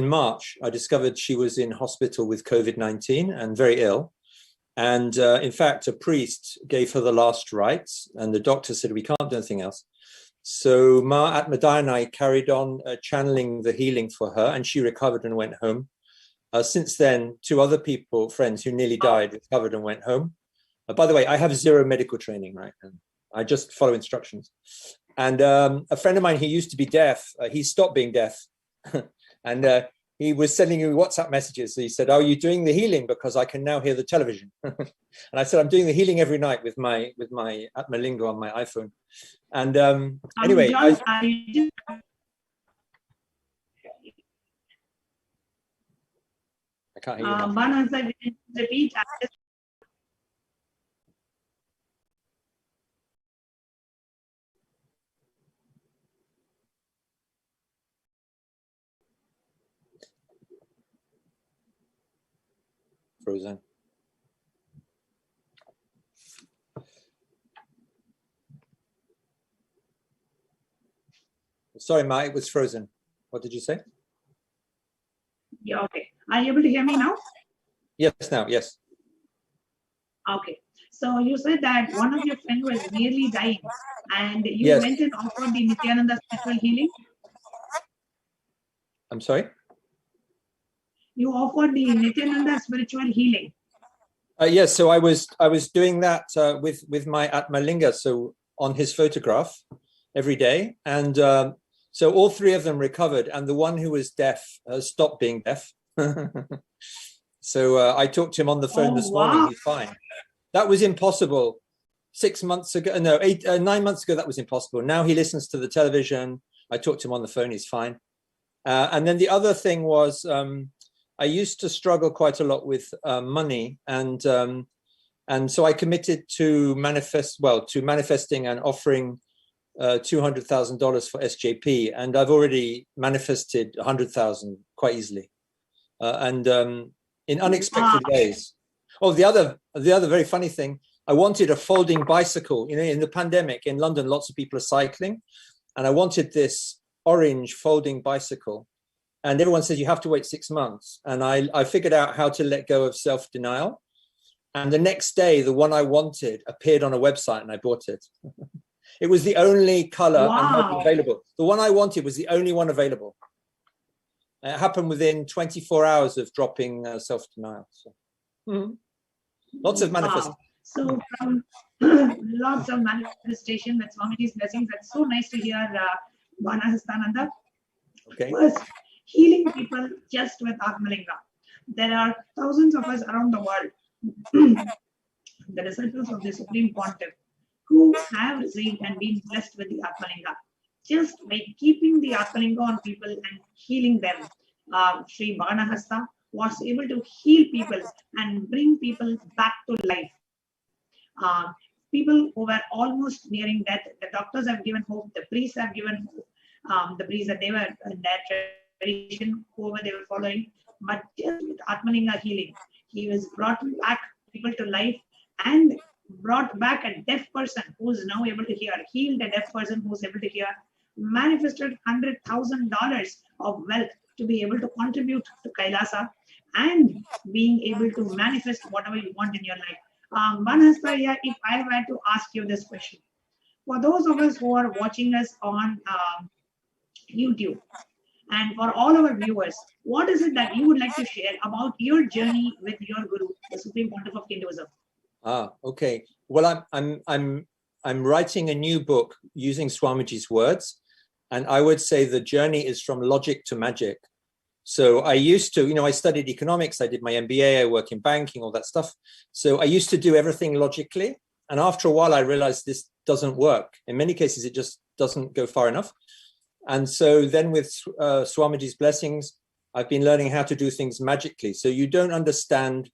March, I discovered she was in hospital with COVID-19 and very ill. And in fact, a priest gave her the last rites, and the doctor said, we can't do anything else. So Ma Atmadai and I carried on channeling the healing for her, and she recovered and went home. Since then, 2 other people, friends who nearly died, recovered and went home. By the way, I have 0 medical training, right? And I just follow instructions. And a friend of mine, he used to be deaf. He stopped being deaf. And he was sending me WhatsApp messages. He said, "Are you doing the healing? Because I can now hear the television." And I said, "I'm doing the healing every night with my Atmalinga on my iPhone." And anyway, John, I can't hear you. Repeat. Frozen. Sorry, Ma, it was frozen. What did you say? Yeah, okay. Are you able to hear me now? Yes, now, yes. Okay. So you said that one of your friends was nearly dying, and you went and offered the Nityananda spiritual healing? I'm sorry? You offered the Nityananda spiritual healing. Yes, so I was doing that with my Atmalinga, so on his photograph every day, and so all 3 of them recovered, and the one who was deaf stopped being deaf. So I talked to him on the phone this morning. He's fine. That was impossible 6 months ago. No, 9 months ago. That was impossible. Now he listens to the television. I talked to him on the phone. He's fine. And then the other thing was, I used to struggle quite a lot with money, and so I committed to manifesting and offering $200,000 for SJP, and I've already manifested 100,000 quite easily, and in unexpected ways. Oh, the other very funny thing, I wanted a folding bicycle. You know, in the pandemic in London, lots of people are cycling, and I wanted this orange folding bicycle. And everyone says you have to wait 6 months. And I figured out how to let go of self-denial. And the next day, the one I wanted appeared on a website, and I bought it. It was the only color and model available. The one I wanted was the only one available. It happened within 24 hours of dropping self-denial. So, lots of manifestation. So from lots of manifestation with Swamiji's blessings. That's so nice to hear, Vanahastananda. Okay. First, healing people just with Atmalinga. There are thousands of us around the world, the disciples of the Supreme Pontiff, who have received and been blessed with the Atmalinga. Just by keeping the Atmalinga on people and healing them, Sri Vanahasta was able to heal people and bring people back to life. People who were almost nearing death, the doctors have given hope, the priests have given hope, the priests that they were in their tradition, whoever they were following, but just with Atmalinga healing, he was brought back people to life and brought back a deaf person who's now able to hear, healed a deaf person who's able to hear, manifested $100,000 of wealth to be able to contribute to Kailasa, and being able to manifest whatever you want in your life. Vanhastaya, if I were to ask you this question, for those of us who are watching us on YouTube, and for all our viewers, what is it that you would like to share about your journey with your Guru, the Supreme Pontiff of Hinduism? Okay. Well, I'm writing a new book using Swamiji's words, and I would say the journey is from logic to magic. So I used to, I studied economics, I did my MBA, I work in banking, all that stuff. So I used to do everything logically, and after a while I realized this doesn't work. In many cases, it just doesn't go far enough. And so then with Swamiji's blessings, I've been learning how to do things magically. So you don't understand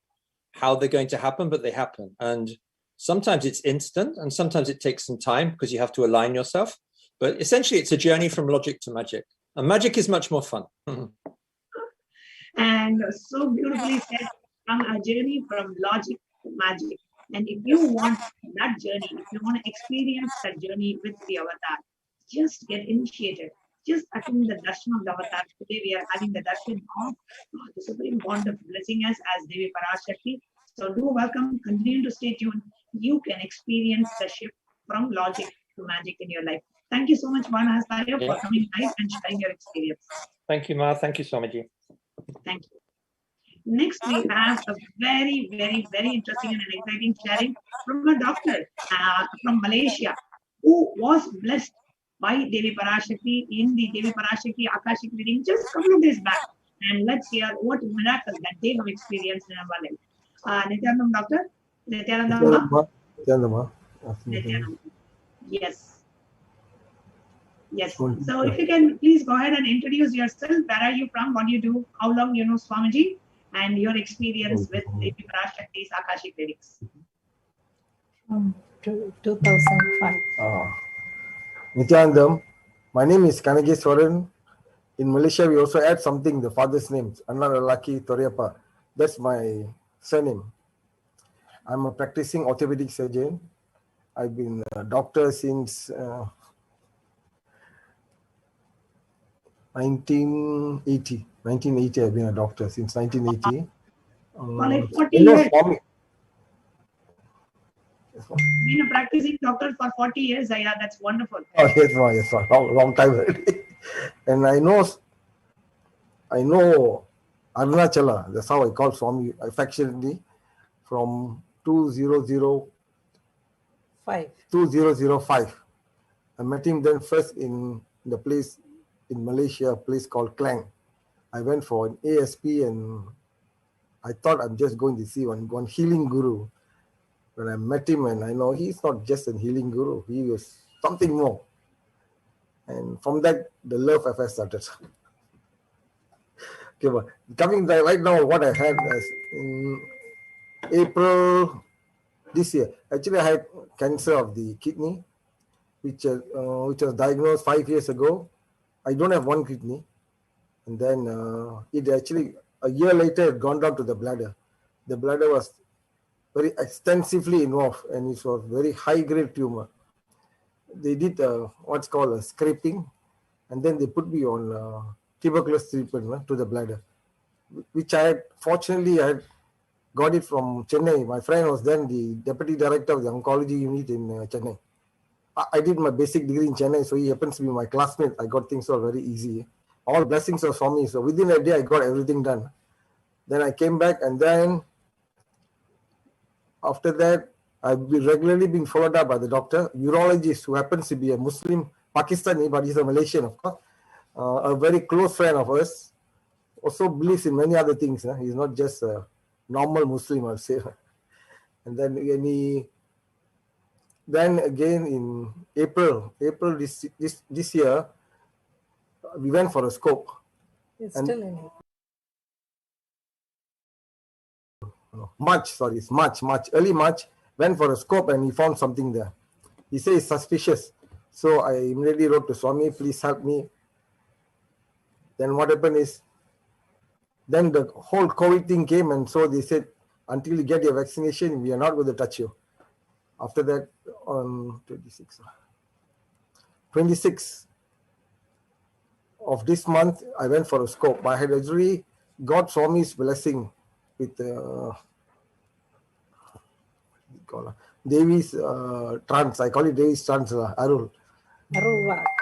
how they're going to happen, but they happen. And sometimes it's instant, and sometimes it takes some time because you have to align yourself. But essentially, it's a journey from logic to magic. And magic is much more fun. And so beautifully said, from a journey from logic to magic. And if you want that journey, if you want to experience that journey with the avatar, just get initiated. just attend the darshan of the avatar. Today we are having the darshan of the Supreme God blessing us as Devi Parashakti. So do welcome, continue to stay tuned. You can experience the shift from logic to magic in your life. Thank you so much, Banasaya, for coming live and sharing your experience. Thank you, Ma. Thank you, Swamiji. Thank you. Next, we have a very, very, very interesting and exciting sharing from a doctor from Malaysia who was blessed by Devi Parashakti in the Devi Parashakti Akashic reading just a couple of days back. And let's hear what miracle that they have experienced in our life. Nityanandam, doctor? Nityanandam? Nityanandam. Yes. Yes. So if you can please go ahead and introduce yourself. Where are you from? What do you do? How long you know Swamiji? And your experience with Devi Parashakti's Akashic lyrics. 2005. Nityanandam. My name is Kanageswaran. In Malaysia, we also add something, the father's name, Annaralaki Toriapa. That's my surname. I'm a practicing orthopedic surgeon. I've been a doctor since 1980. 1980, I've been a doctor since 1980. Like 40 years. Been a practicing doctor for 40 years. Yeah, that's wonderful. Oh, yes, long time already. And I know Arunachala, that's how I call Swami affectionately, from 2005. I met him then first in the place in Malaysia, a place called Klang. I went for an ASP and I thought I'm just going to see one healing guru. When I met him, and I know he's not just a healing guru, he was something more. And from that, the love affair started. Okay, but coming right now, what I had is in April this year. Actually, I had cancer of the kidney, which was diagnosed 5 years ago. I don't have one kidney, and then it actually a year later had gone down to the bladder. The bladder was very extensively involved, and it was very high-grade tumor. They did what's called a scraping, and then they put me on tuberculosis treatment to the bladder, which fortunately I had got it from Chennai. My friend was then the deputy director of the oncology unit in Chennai. I did my basic degree in Chennai, so he happens to be my classmate. I got things all very easy. All blessings of Swami. So within a day, I got everything done. Then I came back, and then after that, I've regularly been followed up by the doctor, urologist, who happens to be a Muslim, Pakistani, but he's a Malaysian, of course. A very close friend of ours. Also believes in many other things. He's not just a normal Muslim, I'll say. And then then again in April this year, we went for a scope. It's still in it. March, early March, went for a scope and he found something there. He said it's suspicious. So I immediately wrote to Swami, please help me. Then what happened is, then the whole COVID thing came, and so they said, until you get your vaccination, we are not going to touch you. After that, on 26th of this month, I went for a scope. I had actually got Swami's blessing with Devi's trance. I call it Devi's trance, Arul.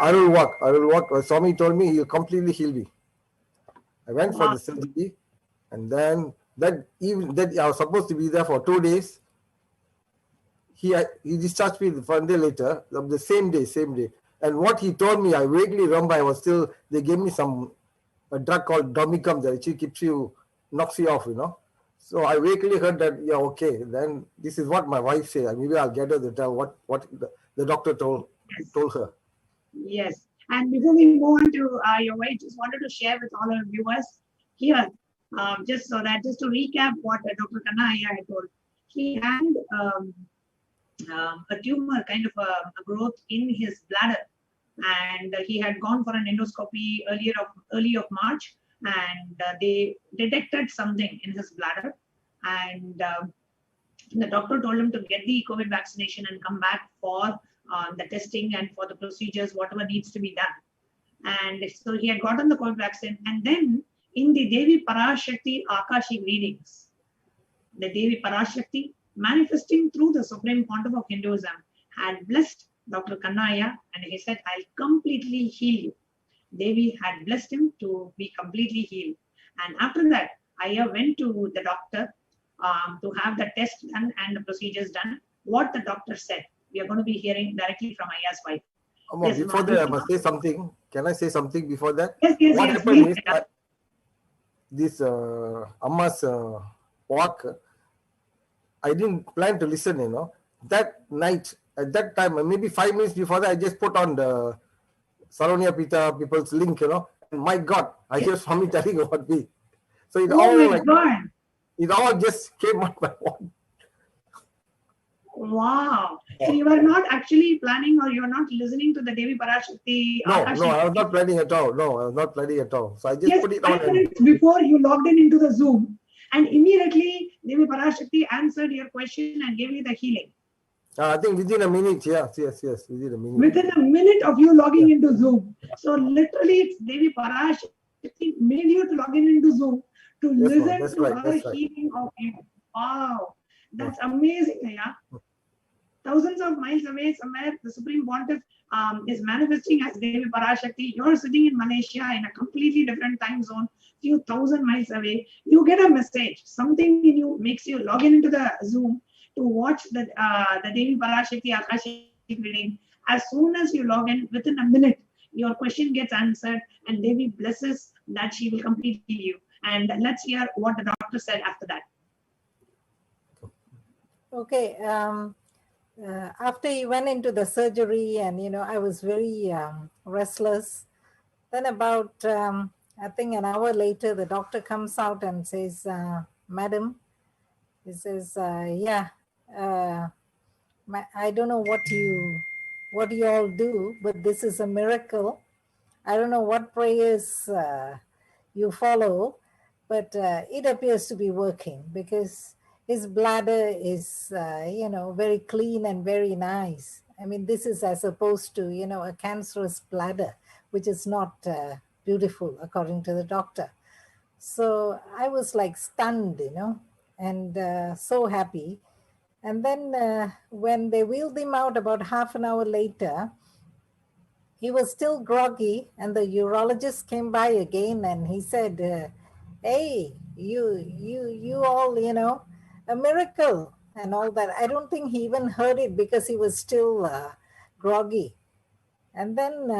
Arul. Swami told me he'll completely heal me. I went for the surgery, and then that I was supposed to be there for 2 days. He discharged me 1 day later, the same day. And what he told me, I vaguely remember. They gave me a drug called Domicum that actually knocks you off, So I vaguely heard that, yeah, okay. Then this is what my wife said. Maybe I'll get her to tell what the doctor told her. Yes. And before we move on to your wife, just wanted to share with all our viewers here, just to recap what Dr. Kanaya had told. He had a tumor, kind of a growth in his bladder, and he had gone for an endoscopy early of March, and they detected something in his bladder, and the doctor told him to get the COVID vaccination and come back for the testing and for the procedures, whatever needs to be done. And so he had gotten the COVID vaccine. And then in the Devi Parashakti Akashic readings, the Devi Parashakti, manifesting through the Supreme Pontiff of Hinduism, had blessed Dr. Kannaya, and he said, I'll completely heal you. Devi had blessed him to be completely healed. And after that, Aya went to the doctor to have the test done and the procedures done. What the doctor said, we are going to be hearing directly from Aya's wife. Yes, before that, I must say something. Can I say something before that? Yes, what yes. happened is that this Amma's walk, I didn't plan to listen, That night, at that time, maybe 5 minutes before that, I just put on the Saronia Pita people's link, And my God, I hear Swami telling about me. So it all just came on my own. Wow. So you were not actually planning, or you were not listening to the Devi Parashakti? No, I was not planning at all. So I just put it on. 5 minutes before you logged into the Zoom, and immediately Devi Parashakti answered your question and gave you the healing. I think within a minute, yes, within a minute. Within a minute of you logging into Zoom. So literally, it's Devi Parashakti made you to log into Zoom to listen to her healing of you. Wow, that's amazing, yeah. Thousands of miles away, somewhere, the Supreme Pontiff is manifesting as Devi Parashakti. You're sitting in Malaysia in a completely different time zone, few thousand miles away. You get a message. Something in you makes you log into the Zoom to watch the Devi Parashakti Akashic reading. As soon as you log in, within a minute, your question gets answered, and Devi blesses that she will completely heal you. And let's hear what the doctor said after that. Okay. After he went into the surgery, and I was very restless. Then about I think an hour later, the doctor comes out and says, "Madam," he says, "Yeah, I don't know what you all do, but this is a miracle. I don't know what prayers you follow, but it appears to be working, because his bladder is, very clean and very nice. I mean, this is as opposed to, a cancerous bladder, which is not beautiful, according to the doctor." So I was like stunned, and so happy. And then when they wheeled him out about half an hour later, he was still groggy, and the urologist came by again, and he said, "Hey, you all, a miracle," and all that. I don't think he even heard it, because he was still groggy. And then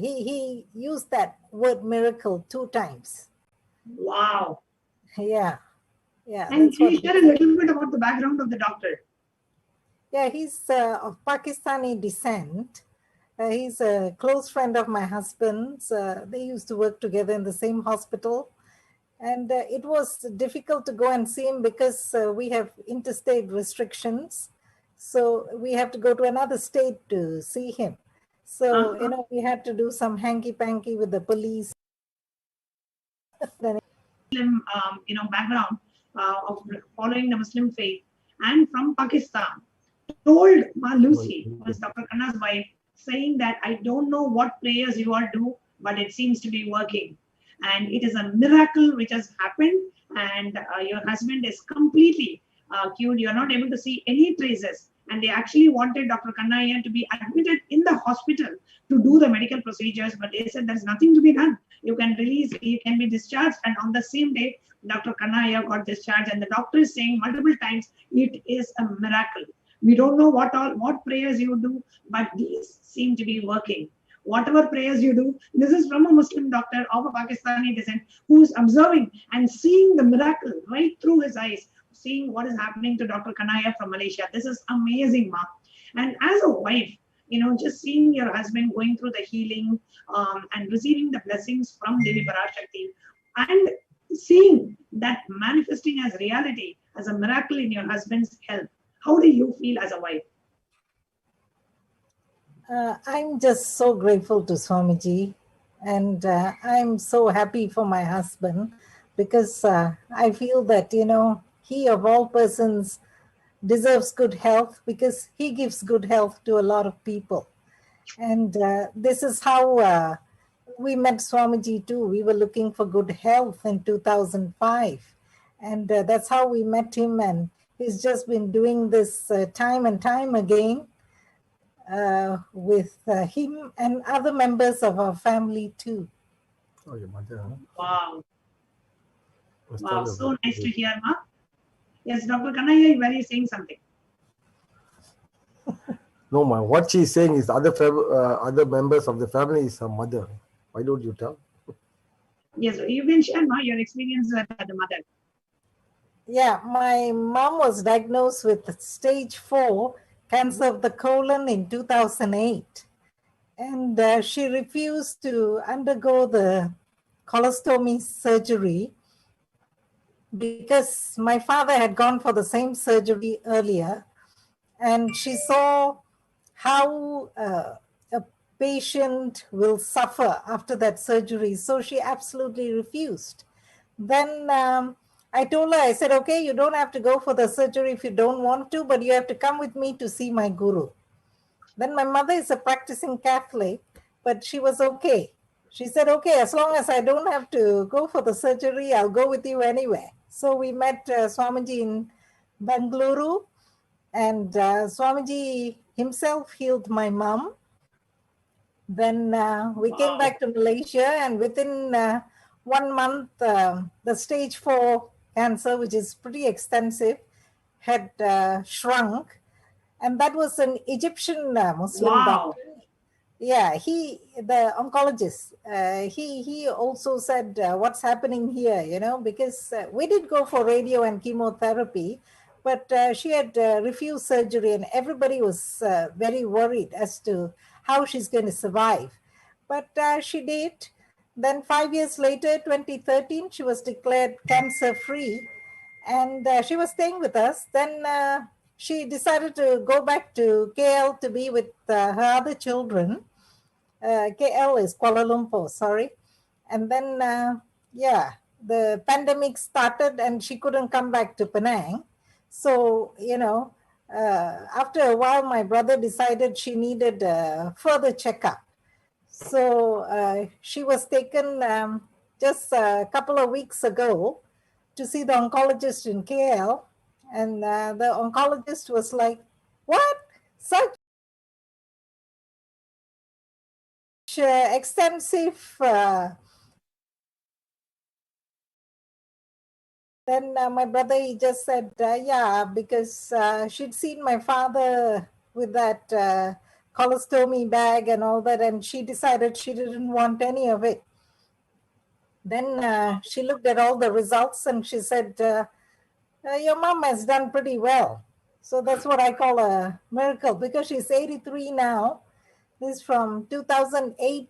he used that word miracle 2 times. Wow. Yeah. And can you share a little bit about the background of the doctor? Yeah, he's of Pakistani descent. He's a close friend of my husband's. They used to work together in the same hospital. And it was difficult to go and see him, because we have interstate restrictions. So we have to go to another state to see him. So, we had to do some hanky-panky with the police. Background of following the Muslim faith, and from Pakistan, told Ma Lucy, who was Dr. Khanna's wife, saying that, "I don't know what prayers you all do, but it seems to be working. And it is a miracle which has happened, and your husband is completely cured. You're not able to see any traces." And they actually wanted Dr. Kannaya to be admitted in the hospital to do the medical procedures, but they said there's nothing to be done. You can be discharged. And on the same day, Dr. Kannaya got discharged, and the doctor is saying multiple times, it is a miracle. We don't know what prayers you do, but these seem to be working. Whatever prayers you do, this is from a Muslim doctor of a Pakistani descent who is observing and seeing the miracle right through his eyes, seeing what is happening to Dr. Kannaya from Malaysia. This is amazing, Ma. And as a wife, just seeing your husband going through the healing and receiving the blessings from Devi Parashakti, and seeing that manifesting as reality, as a miracle in your husband's health, how do you feel as a wife? I'm just so grateful to Swamiji, and I'm so happy for my husband, because I feel that, he of all persons deserves good health, because he gives good health to a lot of people. And this is how we met Swamiji too. We were looking for good health in 2005. And that's how we met him. And he's just been doing this time and time again with him and other members of our family too. Oh, your mother, huh? Wow. Must Wow. tell So about nice to it. hear, Ma. Yes, Dr. Kanaya, were you saying something? No, ma. What she's saying is other members of the family is her mother. Why don't you tell? Yes, you can share, Ma, your experience with the mother. Yeah, my mom was diagnosed with stage 4 cancer of the colon in 2008. And she refused to undergo the colostomy surgery because my father had gone for the same surgery earlier. And she saw how a patient will suffer after that surgery. So she absolutely refused. Then I told her, I said, okay, you don't have to go for the surgery if you don't want to, but you have to come with me to see my guru. Then my mother is a practicing Catholic, but she was okay. She said, okay, as long as I don't have to go for the surgery, I'll go with you anyway. So we met Swamiji in Bengaluru, and Swamiji himself healed my mom. Then we came back to Malaysia, and within 1 month, the stage 4 cancer, which is pretty extensive, had shrunk. And that was an Egyptian Muslim doctor. Yeah, the oncologist, he also said, what's happening here, you know, because we did go for radio and chemotherapy, but she had refused surgery, and everybody was very worried as to how she's going to survive. But she did. Then 5 years later, 2013, she was declared cancer-free, and she was staying with us. Then she decided to go back to KL to be with her other children. KL is Kuala Lumpur, sorry. And then, yeah, the pandemic started and she couldn't come back to Penang. So, you know, after a while, my brother decided she needed further checkup. So she was taken just a couple of weeks ago to see the oncologist in KL. And the oncologist was like, what? Such extensive. Then my brother, he just said, yeah, because she'd seen my father with that colostomy bag and all that, and she decided she didn't want any of it. Then she looked at all the results and she said, your mom has done pretty well. So that's what I call a miracle, because she's 83 now. This is from 2008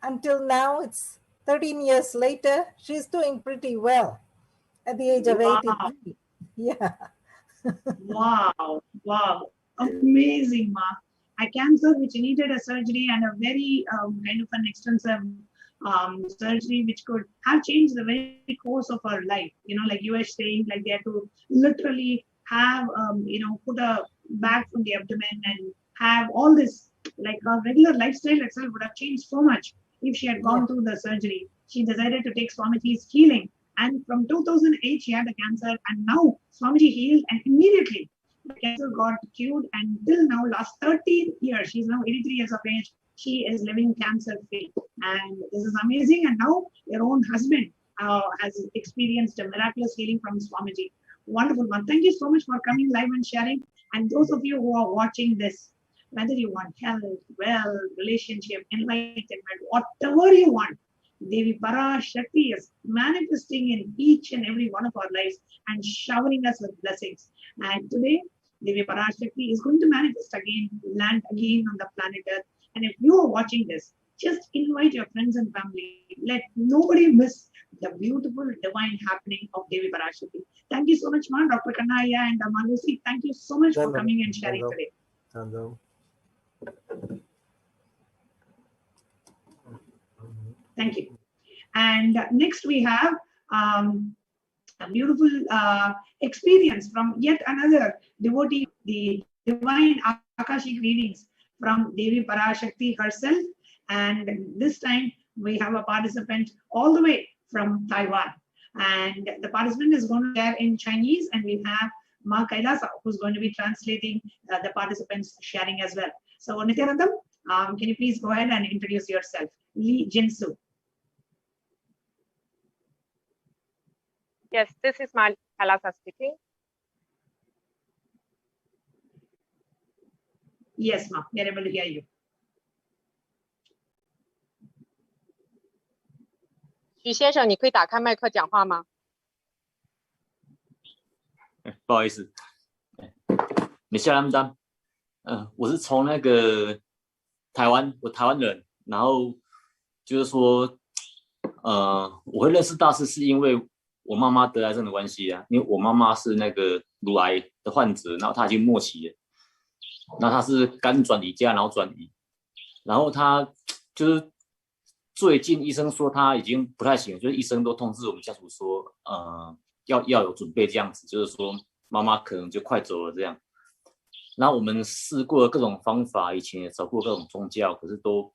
until now. It's 13 years later. She's doing pretty well at the age of 83. Yeah. Wow. Wow. Amazing, Ma. A cancer which needed a surgery and a very kind of an extensive surgery which could have changed the very course of her life. You know, like you were saying, like they had to literally have, put a bag from the abdomen and have all this, like her regular lifestyle itself would have changed so much if she had gone through the surgery. She decided to take Swamiji's healing. And from 2008, she had the cancer, and now Swamiji healed, and immediately the cancer got cured. And till now, last 13 years, she's now 83 years of age, she is living cancer-free. And this is amazing. And now your own husband has experienced a miraculous healing from Swamiji. Wonderful one. Thank you so much for coming live and sharing. And those of you who are watching this, whether you want health, wealth, relationship, enlightenment, whatever you want, Devi Parashakti is manifesting in each and every one of our lives and showering us with blessings. And today, Devi Parashakti is going to manifest again, land again on the planet Earth. And if you are watching this, just invite your friends and family. Let nobody miss the beautiful divine happening of Devi Parashakti. Thank you so much, Ma, Dr. Kanaya and Malusi. Thank you so much for coming and sharing today. Thank you. And next we have a beautiful experience from yet another devotee, the divine Akashic readings from Devi Parashakti herself. And this time we have a participant all the way from Taiwan. And the participant is going to share in Chinese, and we have Ma Kailasa, who's going to be translating the participants sharing as well. So Nityanandam, can you please go ahead and introduce yourself? Lee Jinsu. Yes, this is Ma Kailasa speaking. Yes, Ma, we are able to hear you. 徐先生，你可以打开麦克讲话吗？不好意思，你下来单，我是从那个台湾，我台湾人，然后就是说，我会认识大师是因为我妈妈得癌症的关系啊，因为我妈妈是那个乳癌的患者，然后她已经末期了，然后她是肝转移加脑转移，然后她就是最近医生说她已经不太行，就是医生都通知我们家属说，要有准备这样子，就是说妈妈可能就快走了这样。然后我们试过各种方法，以前也找过各种宗教，可是都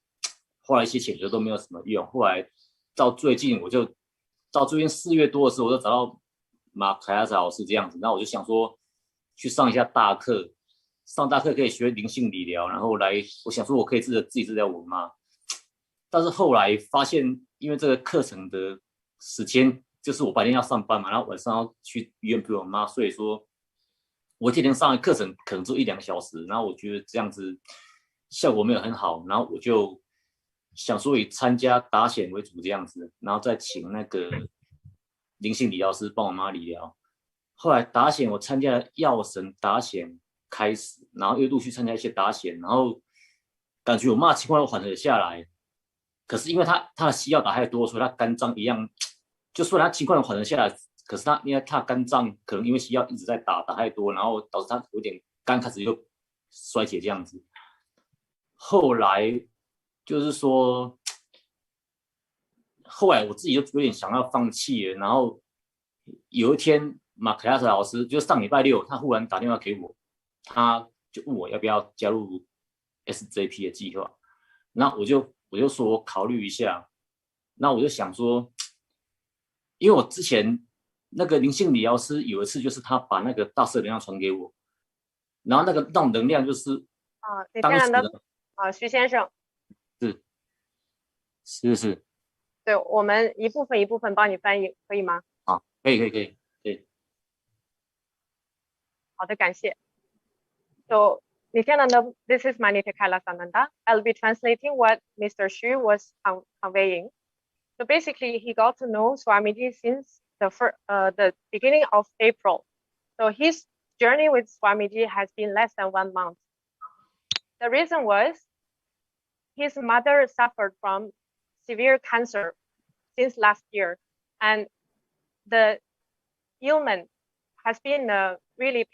花了一些钱，可是都没有什么用。后来到最近4月多的时候，我就找到马凯亚老师这样子，然后我就想说去上一下大课，上大课可以学灵性理疗，然后我想说我可以自己治疗我妈。但是后来发现，因为这个课程的时间就是我白天要上班嘛，然后晚上要去医院陪我妈，所以说我天天上的课程可能就1-2个小时，然后我觉得这样子效果没有很好，然后我就想说以参加打显为主这样子，然后再请那个灵性理疗师帮我妈理疗。后来打显我参加了药神打显开始，然后又陆续参加一些打显，然后感觉我妈的情况又缓和下来。可是因为她的西药打太多，所以她肝脏一样，就虽然她情况缓和下来，可是因为她肝脏可能因为西药一直在打太多，然后导致她有点肝开始又衰竭这样子。后来就是说，后来我自己就有点想要放弃了。然后有一天，马克亚斯老师就上礼拜6，他忽然打电话给我，他就问我要不要加入 SJP 的计划，然后我就说我考虑一下。那我就想说，因为我之前那个灵性理疗师有一次就是他把那个大师的能量传给我，然后那种能量就是当时的徐先生是，对，我们一部分帮你翻译，可以吗？好，可以。好的，感谢。So, Nityananda, this is Manita Kailasananda. I'll be translating what Mr. Xu was conveying. So basically, he got to know Swamiji since the beginning of April. So his journey with Swamiji has been less than 1 month. The reason was his mother suffered from severe cancer since last year, and the ailment has been a real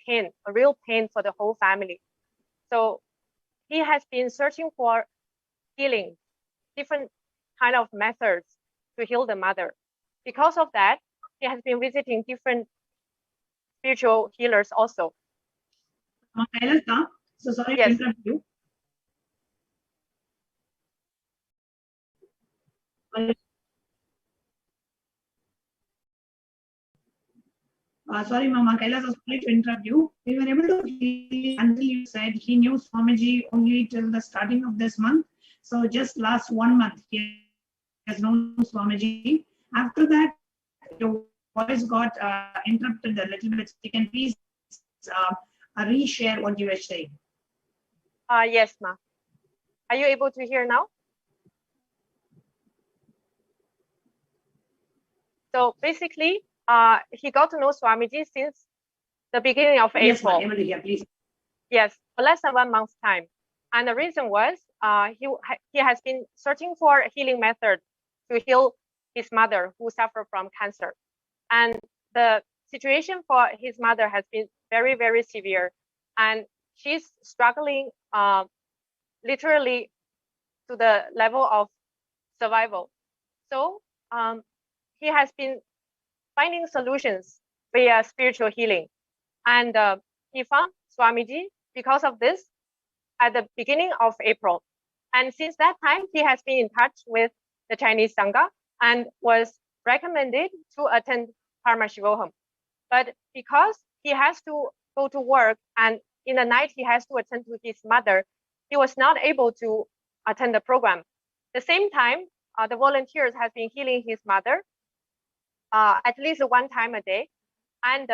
pain for the whole family. So he has been searching for healing, different kind of methods to heal the mother. Because of that, he has been visiting different spiritual healers also. So sorry yes. to interrupt you. Sorry, Mama Kailas, sorry to interrupt you. We were able to hear until you said he knew Swamiji only till the starting of this month. So just last 1 month, he has known Swamiji. After that, your voice got interrupted a little bit. You can please reshare what you were saying. Yes, Ma. Are you able to hear now? So basically, he got to know Swamiji since the beginning of April. Yes, able to hear, please. Yes, for less than 1 month's time. And the reason was he has been searching for a healing method to heal his mother who suffered from cancer. And the situation for his mother has been very, very severe. And she's struggling literally to the level of survival. So he has been finding solutions via spiritual healing. And he found Swamiji. Because of this, at the beginning of April. And since that time, he has been in touch with the Chinese Sangha and was recommended to attend Paramashivoham. But because he has to go to work and in the night he has to attend to his mother, he was not able to attend the program. At the same time, the volunteers have been healing his mother at least one time a day. And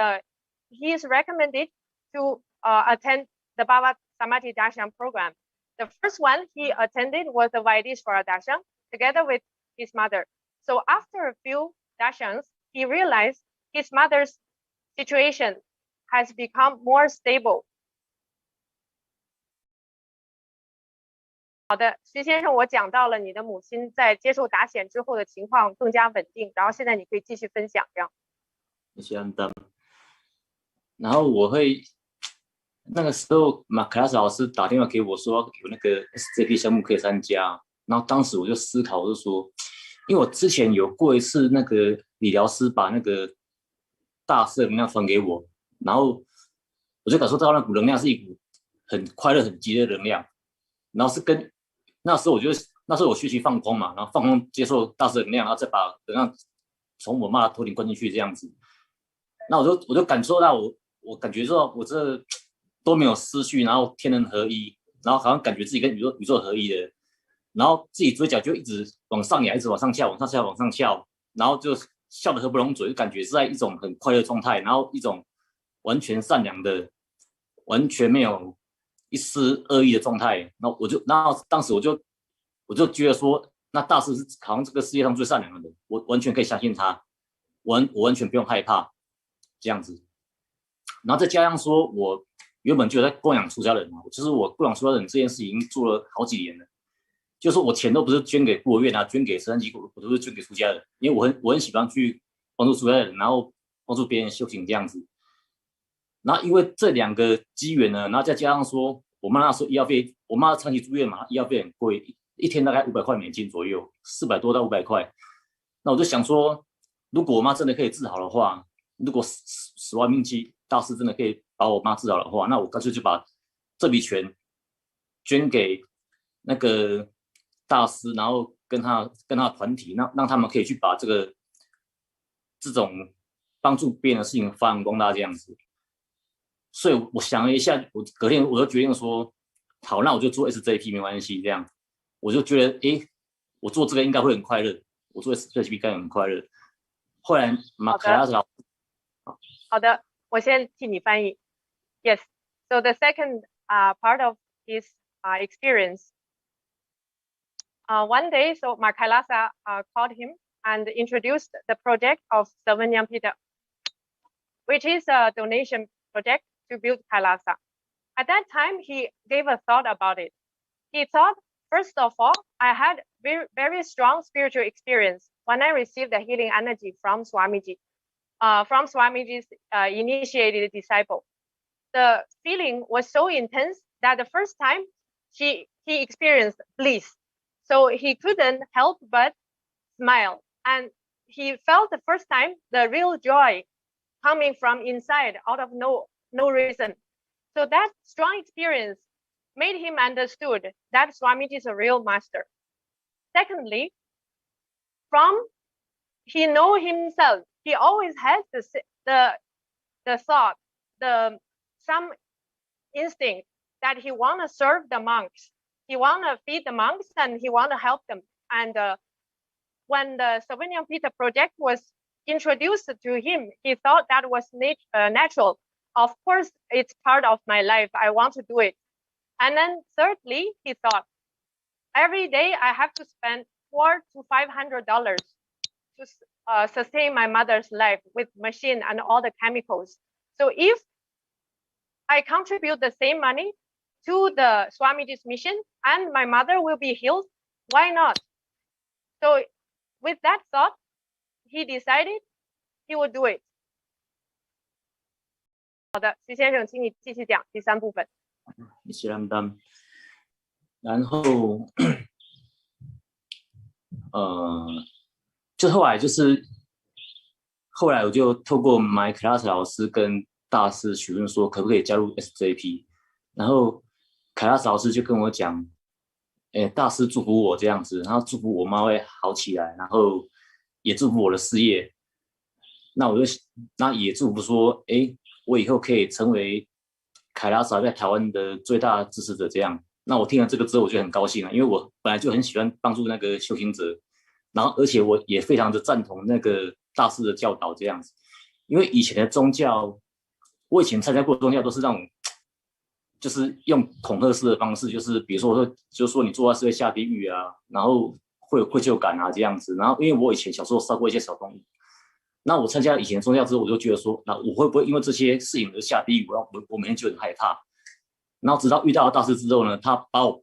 he is recommended to attend the Baba Samadhi Darshan program. The first one he attended was the Vaidishvara Darshan together with his mother. So after a few darshans, he realized his mother's situation has become more stable. 好的，徐先生，我讲到了你的母亲在接受打显之后的情况更加稳定，然后现在你可以继续分享，这样。谢谢安德。然后我会那个时候马克拉斯老师打电话给我说有那个 SJP 项目可以参加，然后当时我就思考，我就说，因为我之前有过一次那个理疗师把那个大师的能量传给我，然后我就感受到那股能量是一股很快乐、很激烈的能量，然后是跟那时候我学习放空嘛，然后放空接受大师的能量，然后再把能量从我妈的头顶灌进去这样子，那我就感受到我感觉说我这都没有思绪，然后天人合一，然后好像感觉自己跟宇宙合一的，然后自己嘴角就一直往上扬，一直往上翘，往上翘，往上翘，然后就笑得合不拢嘴，就感觉是在一种很快乐的状态，然后一种完全善良的，完全没有一丝恶意的状态。然后当时我就觉得说，那大师是好像这个世界上最善良的人，我完全可以相信他，我完全不用害怕这样子。然后再加上说，我原本就有在供养出家人嘛，就是我供养出家人这件事已经做了好几年了。就是我钱都不是捐给孤儿院啊，捐给慈善机构，我都是捐给出家人，因为我很喜欢去帮助出家人，然后帮助别人修行这样子。然后因为这两个机缘呢，然后再加上说，我妈那时候医药费，我妈长期住院嘛，医药费很贵，一天大概500块美金左右，400多到500块。那我就想说，如果我妈真的可以治好的话，如果10万命期大师真的可以把我妈治好的话，那我干脆就把这笔钱捐给那个大师，然后跟他的团体，让他们可以去把这种帮助别人的事情发扬光大这样子。所以我想了一下，我隔天我就决定说，好，那我就做 SJP 没关系，这样我就觉得，我做这个应该会很快乐，我做 SJP 应该很快乐。后来马凯拉斯老师，好的，我先替你翻译。Yes, so the second part of his experience. One day, so Mark Kailasa called him and introduced the project of Sarvanyampita, which is a donation project to build Kailasa. At that time, he gave a thought about it. He thought, first of all, I had very, very strong spiritual experience when I received the healing energy from Swamiji, from Swamiji's initiated disciple. The feeling was so intense that the first time he experienced bliss. So he couldn't help but smile. And he felt the first time the real joy coming from inside out of no reason. So that strong experience made him understood that Swamiji is a real master. Secondly, he know himself, he always has the thought, some instinct that he want to serve the monks. He want to feed the monks and he want to help them. And when the Sarvanyampita project was introduced to him, he thought that was natural. Of course, it's part of my life. I want to do it. And then thirdly, he thought, every day I have to spend $400 to $500 to sustain my mother's life with machine and all the chemicals. So if I contribute the same money to the Swamiji's mission and my mother will be healed, why not? So with that thought, he decided he would do it. 好的，徐先生，请你继续讲第3部分。谢谢兰丹。然后，就后来我就透过 My Class 老师跟大师询问说，可不可以加入 SJP？ 然后凯拉斯老师就跟我讲，大师祝福我这样子，然后祝福我妈会好起来，然后也祝福我的事业。那也祝福说，我以后可以成为凯拉萨在台湾的最大支持者这样。那我听了这个之后，我就很高兴啊，因为我本来就很喜欢帮助那个修行者，然后而且我也非常的赞同那个大师的教导这样子。因为以前的宗教，我以前参加过的宗教都是那种，就是用恐吓式的方式，就是比如说就是说你做坏事会下地狱啊，然后会有愧疚感啊这样子。然后因为我以前小时候杀过一些小动物，那我参加以前的宗教之后，我就觉得说，那我会不会因为这些事情而下地狱？我每天就很害怕。然后直到遇到了大师之后呢，他把我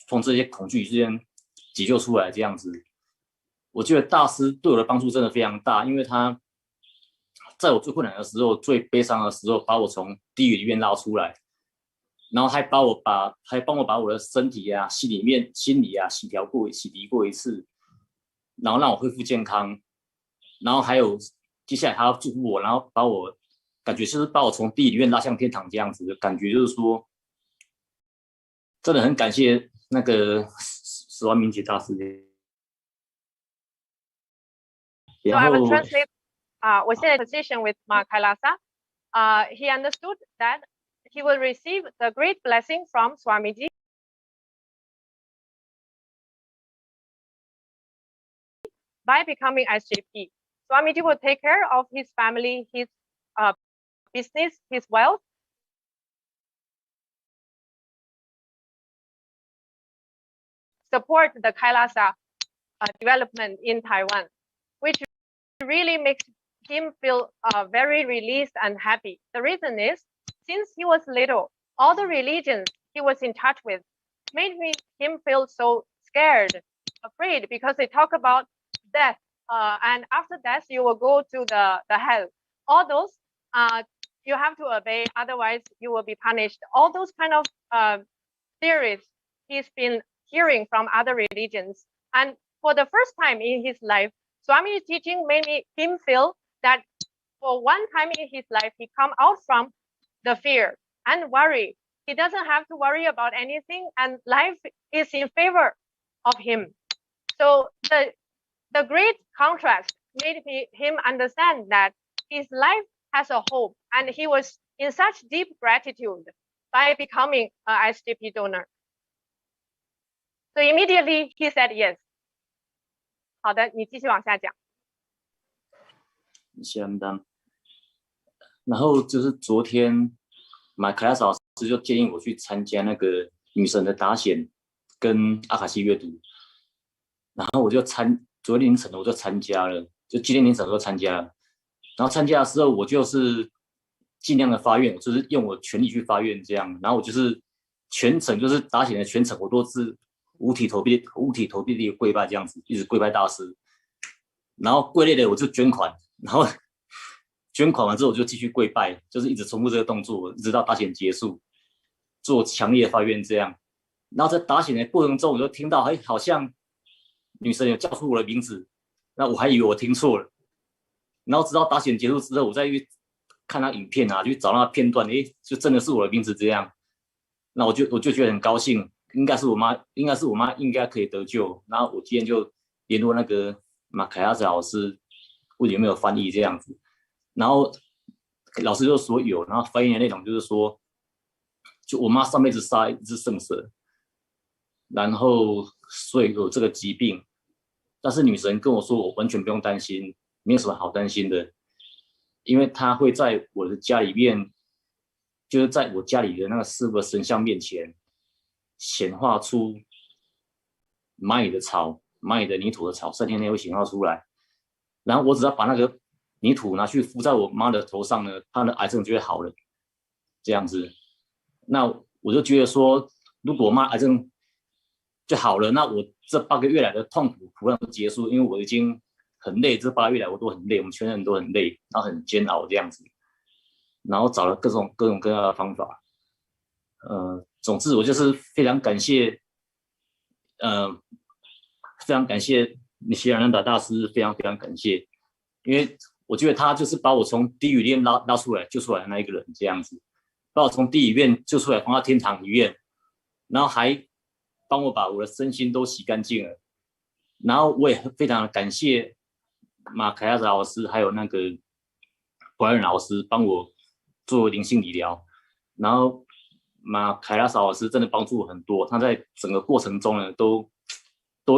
从这些恐惧之间解救出来，这样子，我觉得大师对我的帮助真的非常大，因为他在我最困难的时候、最悲伤的时候，把我从地狱里面拉出来，然后还帮我把我的身体啊、心理啊洗涤过一次，然后让我恢复健康，然后还有接下来他要祝福我，然后感觉就是把我从地狱里面拉向天堂这样子的感觉，就是说。真的很感谢那个史万明杰大师。So I will translate. 我现在 position with Ma Kailasa. He understood that he will receive the great blessing from Swamiji by becoming SJP. Swamiji will take care of his family, his business, his wealth. Support the Kailasa development in Taiwan, which really makes him feel very released and happy. The reason is, since he was little, all the religions he was in touch with made him feel so scared, afraid, because they talk about death, and after death you will go to the hell. All those you have to obey, otherwise you will be punished. All those kind of theories he's been hearing from other religions. And for the first time in his life, Swami's teaching made him feel that for one time in his life, he come out from the fear and worry. He doesn't have to worry about anything, and life is in favor of him. So the great contrast made him understand that his life has a hope, and he was in such deep gratitude by becoming an SJP donor. So immediately he said yes. 好的，你继续往下讲。然后就是昨天，马凯拉斯老师就建议我去参加那个女神的达显跟阿卡西阅读，然后昨天凌晨我就参加了，就今天凌晨我就参加了。然后参加的时候，我就是尽量的发愿，就是用我全力去发愿这样。然后我就是全程就是达显的全程，我都是。五体投地的跪拜这样子，一直跪拜大师，然后跪累了我就捐款，然后捐款完之后我就继续跪拜，就是一直重复这个动作，一直到打显结束，做强烈的发愿这样。然后在打显的过程中，我就听到好像女神有叫出我的名字，那我还以为我听错了。然后直到打显结束之后，我再去看那影片啊，去找那片段，就真的是我的名字这样。那我就觉得很高兴。应该是我妈应该可以得救，然后我今天就联络那个马凯亚子老师，问有没有翻译这样子，然后老师就说有，然后翻译的内容就是说，就我妈上辈子杀一只圣蛇，然后所以有这个疾病，但是女神跟我说我完全不用担心，没有什么好担心的，因为她会在我的家里面，就是在我家里的那个4个神像面前。显化出蚂蚁的泥土的草，3天内会显化出来。然后我只要把那个泥土拿去敷在我妈的头上呢，她的癌症就会好了。这样子，那我就觉得说，如果我妈癌症就好了，那我这8个月来的痛苦苦难都结束，因为我已经很累，这8个月来我都很累，我们全人都很累，然后很煎熬这样子，然后找了各种各样的方法，总之，我就是非常感谢，尼西亚南达大师，非常感谢，因为我觉得他就是把我从地狱里面拉出来、救出来的那一个人，这样子，把我从地狱里面救出来，放到天堂里面，然后还帮我把我的身心都洗干净了。然后我也非常感谢马凯亚老师还有那个怀仁老师帮我做灵性理疗。然后马凯拉老师真的帮助我很多，他在整个过程中呢都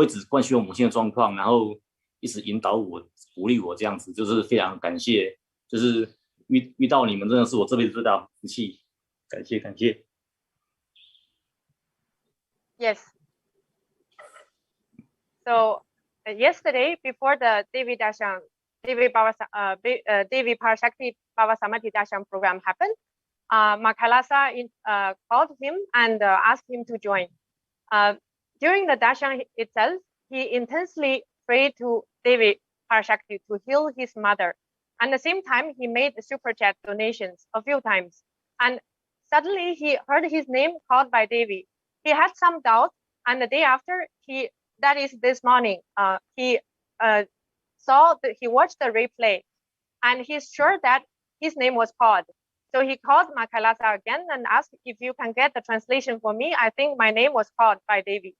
一直关心我母亲的状况，然后一直引导我、鼓励我，这样子就是非常感谢，就是遇到你们真的是我这辈子最大的福气，感谢感谢。Yes. So yesterday, before the Devi Parashakti Baba Samadhi Darshan program happened, Makalasa called him and asked him to join. During the darshan itself, he intensely prayed to Devi Parashakti to heal his mother. And at the same time, he made the super chat donations a few times. And suddenly he heard his name called by Devi. He had some doubt, and the day after, that is this morning, he watched the replay, and he's sure that his name was called. So he called Makalasa again and asked if you can get the translation for me. I think my name was called by Devi.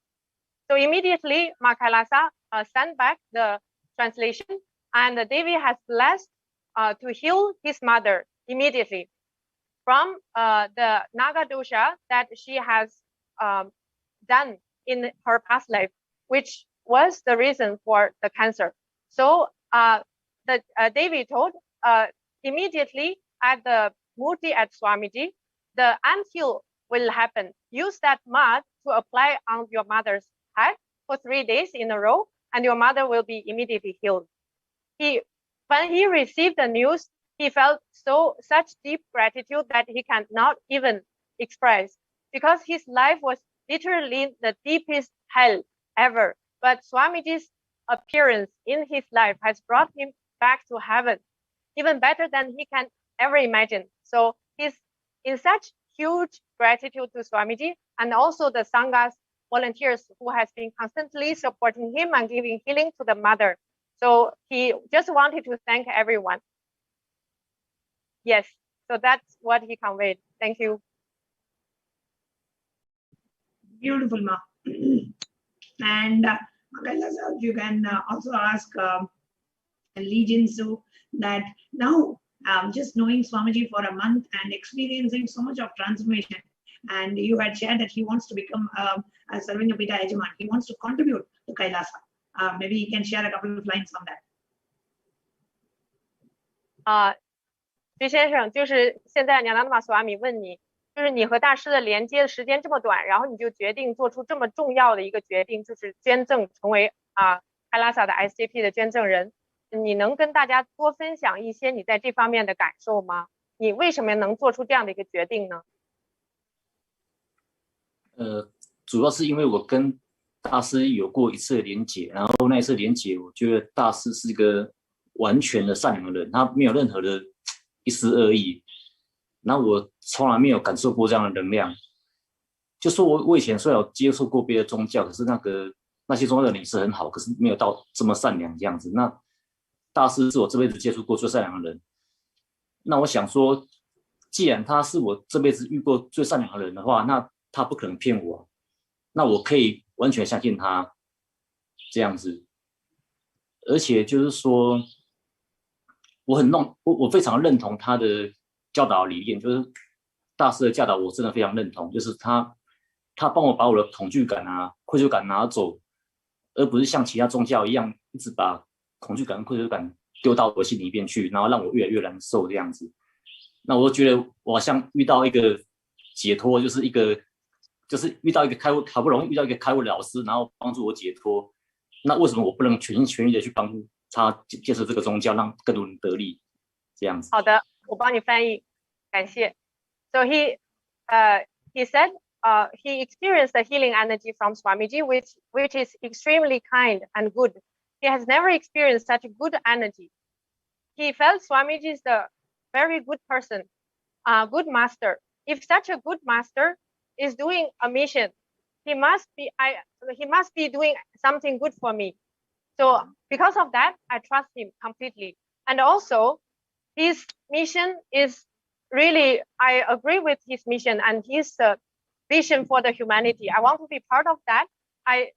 So immediately Makalasa sent back the translation, and Devi has blessed to heal his mother immediately from the Naga dosha that she has done in her past life, which was the reason for the cancer. So Devi told immediately at the Murti at Swamiji, the anthill will happen. Use that mud to apply on your mother's head for 3 days in a row, and your mother will be immediately healed. When he received the news, he felt such deep gratitude that he cannot even express, because his life was literally the deepest hell ever. But Swamiji's appearance in his life has brought him back to heaven, even better than he can ever imagine. So he's in such huge gratitude to Swamiji and also the Sangha's volunteers who has been constantly supporting him and giving healing to the mother. So he just wanted to thank everyone. Yes, so that's what he conveyed. Thank you. Beautiful, Ma. And you can also ask Lee Jin-soo that now just knowing Swamiji for a month and experiencing so much of transformation, and you had shared that he wants to become a Sarvanyapita Yajaman. He wants to contribute to Kailasa. Maybe he can share a couple of lines on that. 徐先生，就是现在娘拉玛索阿米问你，就是你和大师的连接的时间这么短，然后你就决定做出这么重要的一个决定，就是捐赠，成为开拉萨的 SJP 的捐赠人。你能跟大家多分享一些你在这方面的感受吗？你为什么能做出这样的一个决定呢？主要是因为我跟大师有过一次的连结，然后那一次连结，我觉得大师是一个完全的善良的人，他没有任何的一丝恶意。然后我从来没有感受过这样的能量。就说我以前虽然有接触过别的宗教，可是那些宗教的人是很好，可是没有到这么善良这样子。那大师是我这辈子接触过最善良的人。那我想说，既然他是我这辈子遇过最善良的人的话，那他不可能骗我，那我可以完全相信他这样子。而且就是说，我非常认同他的教导理念，就是大师的教导，我真的非常认同。就是他帮我把我的恐惧感愧疚感拿走，而不是像其他宗教一样，一直把恐惧感、愧疚感丢到我心里面去，然后让我越来越难受这样子。那我就觉得我好像遇到一个解脱，就是遇到一个好不容易遇到一个开悟的老师，然后帮助我解脱。那为什么我不能全心全意的去帮助他接受这个宗教，让更多人得利？这样子。好的，我帮你翻译，感谢。So he said he experienced the healing energy from Swamiji, which is extremely kind and good. He has never experienced such good energy. He felt Swamiji is a very good person, good master. If such a good master is doing a mission, he must be doing something good for me. So because of that, I trust him completely. And also, his mission is really, I agree with his mission, and his vision for the humanity. I want to be part of that. I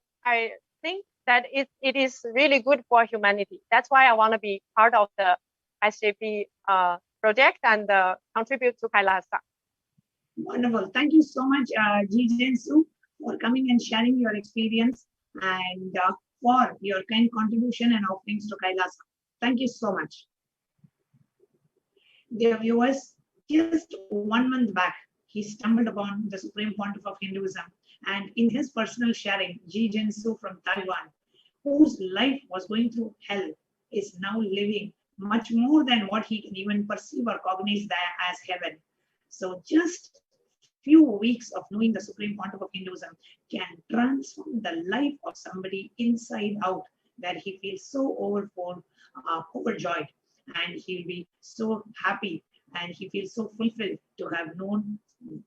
think that it is really good for humanity. That's why I want to be part of the SJP project and contribute to Kailasa. Wonderful. Thank you so much, Ji Jinsu, for coming and sharing your experience and for your kind contribution and offerings to Kailasa. Thank you so much. Dear viewers, just 1 month back, he stumbled upon the Supreme Pontiff of Hinduism, and in his personal sharing, Ji Jinsu from Taiwan, whose life was going through hell, is now living much more than what he can even perceive or cognize that as heaven. So just few weeks of knowing the Supreme Pontiff of Hinduism can transform the life of somebody inside out, that he feels so overjoyed, and he'll be so happy, and he feels so fulfilled to have known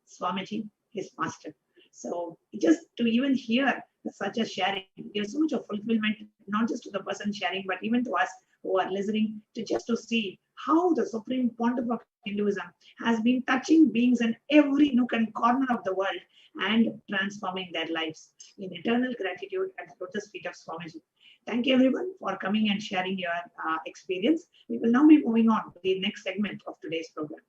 Swamiji, his master. So just to even hear such a sharing gives so much of fulfillment, not just to the person sharing, but even to us who are listening, to see how the Supreme Pontiff of Hinduism has been touching beings in every nook and corner of the world and transforming their lives in eternal gratitude at the lotus feet of Swamiji. Thank you everyone for coming and sharing your experience. We will now be moving on to the next segment of today's program.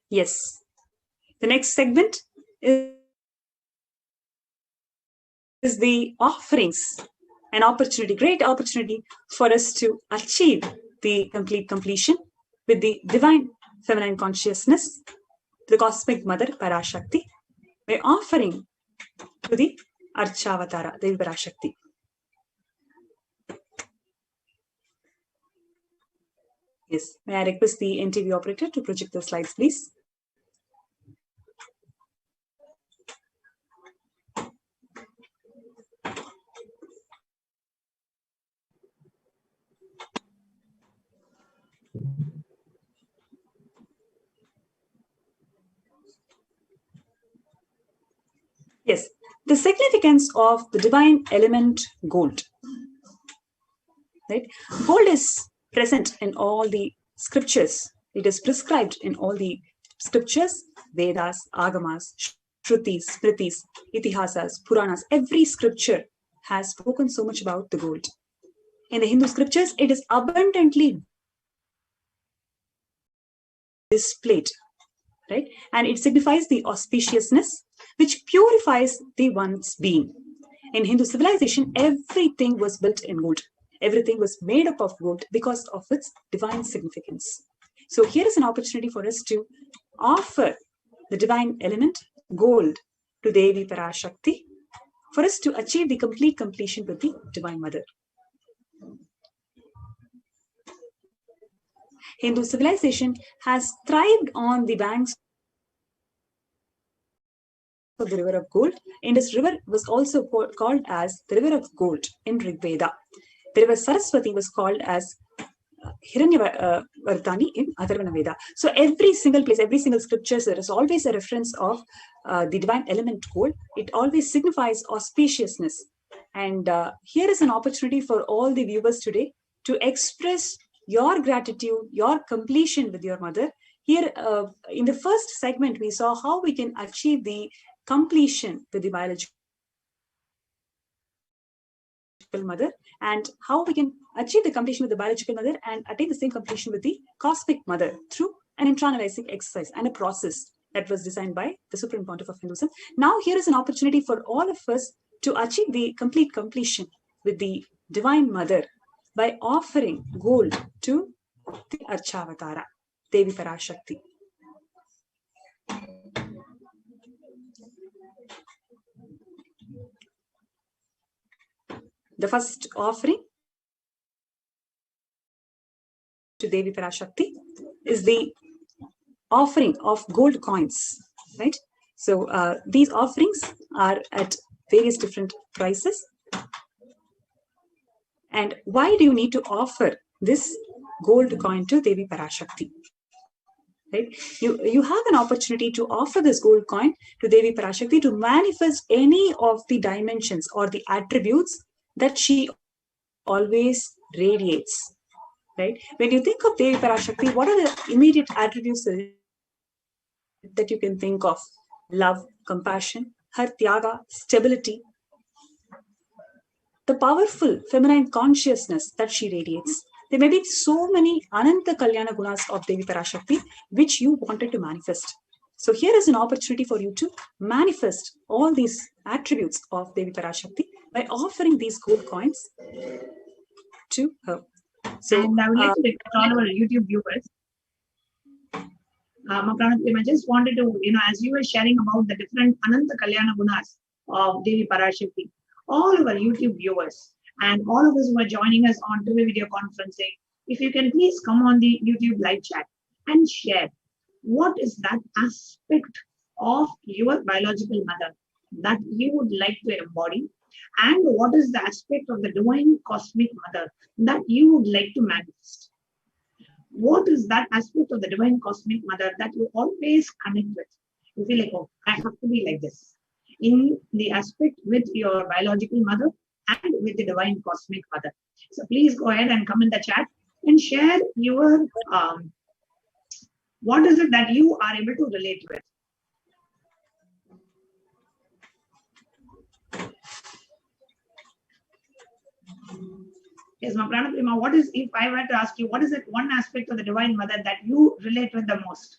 Yes. The next segment is the offerings, an opportunity, great opportunity for us to achieve the complete completion with the divine feminine consciousness, the cosmic mother Parashakti, by offering to the Archavatara, Devi Parashakti. Yes, may I request the NTV operator to project the slides, please? Yes, the significance of the divine element gold. Right? Gold is present in all the scriptures. It is prescribed in all the scriptures, Vedas, Agamas, Shrutis, Smritis, Itihasas, Puranas. Every scripture has spoken so much about the gold. In the Hindu scriptures, it is abundantly displayed, right? And it signifies the auspiciousness, which purifies the one's being. In Hindu civilization, everything was built in gold. Everything was made up of gold because of its divine significance. So here is an opportunity for us to offer the divine element, gold, to Devi Parashakti, for us to achieve the complete completion with the Divine Mother. Hindu civilization has thrived on the banks of the river of gold. Indus River was also called as the river of gold in Rig Veda. The river Saraswati was called as Hiranyavardhani in Atharvana Veda. So every single place, every single scripture, there is always a reference of the divine element gold. It always signifies auspiciousness. And here is an opportunity for all the viewers today to express your gratitude, your completion with your mother. Here in the first segment, we saw how we can achieve the completion with the biological mother, and how we can achieve the completion with the biological mother and attain the same completion with the cosmic mother through an internalizing exercise and a process that was designed by the Supreme Pontiff of Hinduism. Now here is an opportunity for all of us to achieve the complete completion with the Divine Mother by offering gold to the Archavatara, Devi Parashakti. The first offering to Devi Parashakti is the offering of gold coins, right? So these offerings are at various different prices. And why do you need to offer this gold coin to Devi Parashakti? Right? You have an opportunity to offer this gold coin to Devi Parashakti to manifest any of the dimensions or the attributes that she always radiates. Right? When you think of Devi Parashakti, what are the immediate attributes that you can think of? Love, compassion, her tyaga, stability, the powerful feminine consciousness that she radiates. There may be so many Ananta Kalyana Gunas of Devi Parashakti which you wanted to manifest. So here is an opportunity for you to manifest all these attributes of Devi Parashakti by offering these gold coins to her. So, and I would like to request all our YouTube viewers. I just wanted to, as you were sharing about the different Ananta Kalyana Gunas of Devi Parashakti, all our YouTube viewers and all of us who are joining us on two-way video conferencing, if you can please come on the YouTube live chat and share what is that aspect of your biological mother that you would like to embody, and what is the aspect of the divine cosmic mother that you would like to manifest. What is that aspect of the divine cosmic mother that you always connect with? You feel like, oh, I have to be like this. In the aspect with your biological mother and with the divine cosmic mother. So please go ahead and come in the chat and share your, what is it that you are able to relate with? Yes, Prima, what is, if I were to ask you, what is that one aspect of the Divine Mother that you relate with the most?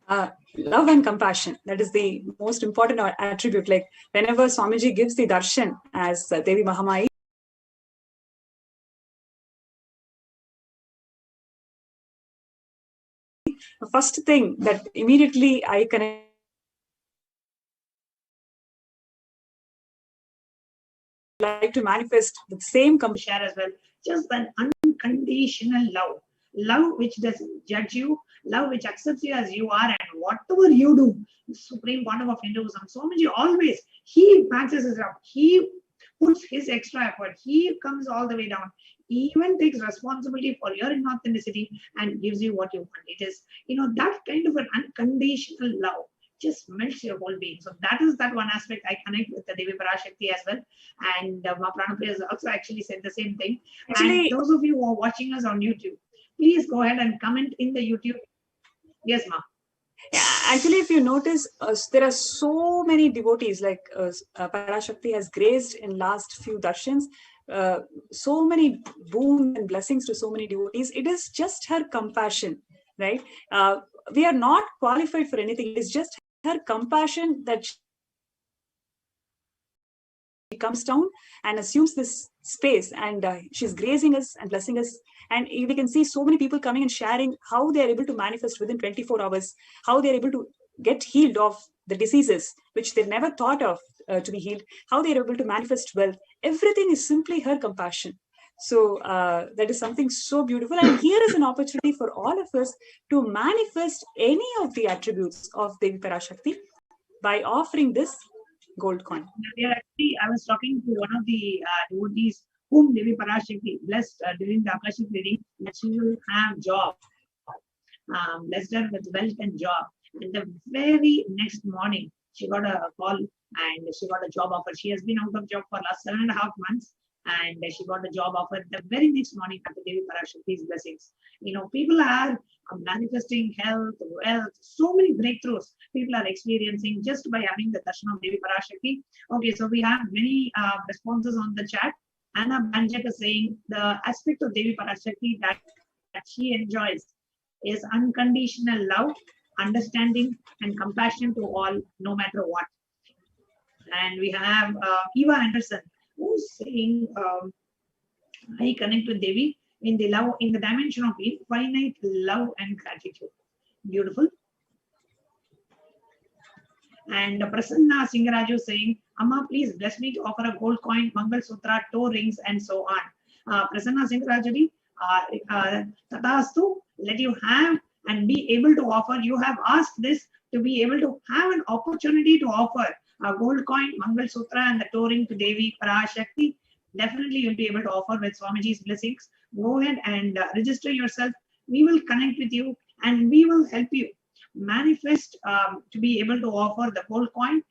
Love and compassion. That is the most important attribute. Like whenever Swamiji gives the darshan as Devi Mahamai, the first thing that immediately I connect like to manifest the same share as well. Just an unconditional love. Love which doesn't judge you, love which accepts you as you are, and whatever you do, the Supreme Pontiff of Hinduism, Swamiji always, he matches us up. He puts his extra effort. He comes all the way down. He even takes responsibility for your inauthenticity and gives you what you want. It is, that kind of an unconditional love just melts your whole being. So that is that one aspect I connect with the Devi Parashakti as well. And Pranapriya has also actually said the same thing. And those of you who are watching us on YouTube, please go ahead and comment in the YouTube. Yes, Ma. Yeah, actually, if you notice, there are so many devotees, like Parashakti has graced in last few darshans, so many boons and blessings to so many devotees. It is just her compassion right? We are not qualified for anything. It's just her compassion that she comes down and assumes this space, and she's grazing us and blessing us. And we can see so many people coming and sharing how they are able to manifest within 24 hours, how they're able to get healed of the diseases which they never thought of to be healed, how they're able to manifest wealth. Everything is simply her compassion. So that is something so beautiful. And here is an opportunity for all of us to manifest any of the attributes of Devi Parashakti by offering this gold coin. Actually, I was talking to one of the devotees whom Devi Parashakti blessed during the Akashic reading that she will have job. Blessed her with wealth and job. And the very next morning, she got a call and she got a job offer. She has been out of job for last 7.5 months, and she got a job offer the very next morning after Devi Parashakti's blessings. People are manifesting health, wealth, so many breakthroughs people are experiencing just by having the darshan of Devi Parashakti. Okay, so we have many responses on the chat. Anna Banjak is saying the aspect of Devi Parashakti that she enjoys is unconditional love, understanding, and compassion to all, no matter what. And we have Eva Anderson, who's saying, I connect with Devi in the love, in the dimension of infinite love and gratitude. Beautiful. And Prasanna Singaraju saying, Amma, please bless me to offer a gold coin, Mangal Sutra, toe rings, and so on. Prasanna Singaraju, Tatastu, let you have and be able to offer. You have asked this to be able to have an opportunity to offer a gold coin, Mangal Sutra, and the toe ring to Devi Parashakti. Definitely you'll be able to offer with Swamiji's blessings. Go ahead and register yourself. We will connect with you and we will help you manifest to be able to offer the gold coin,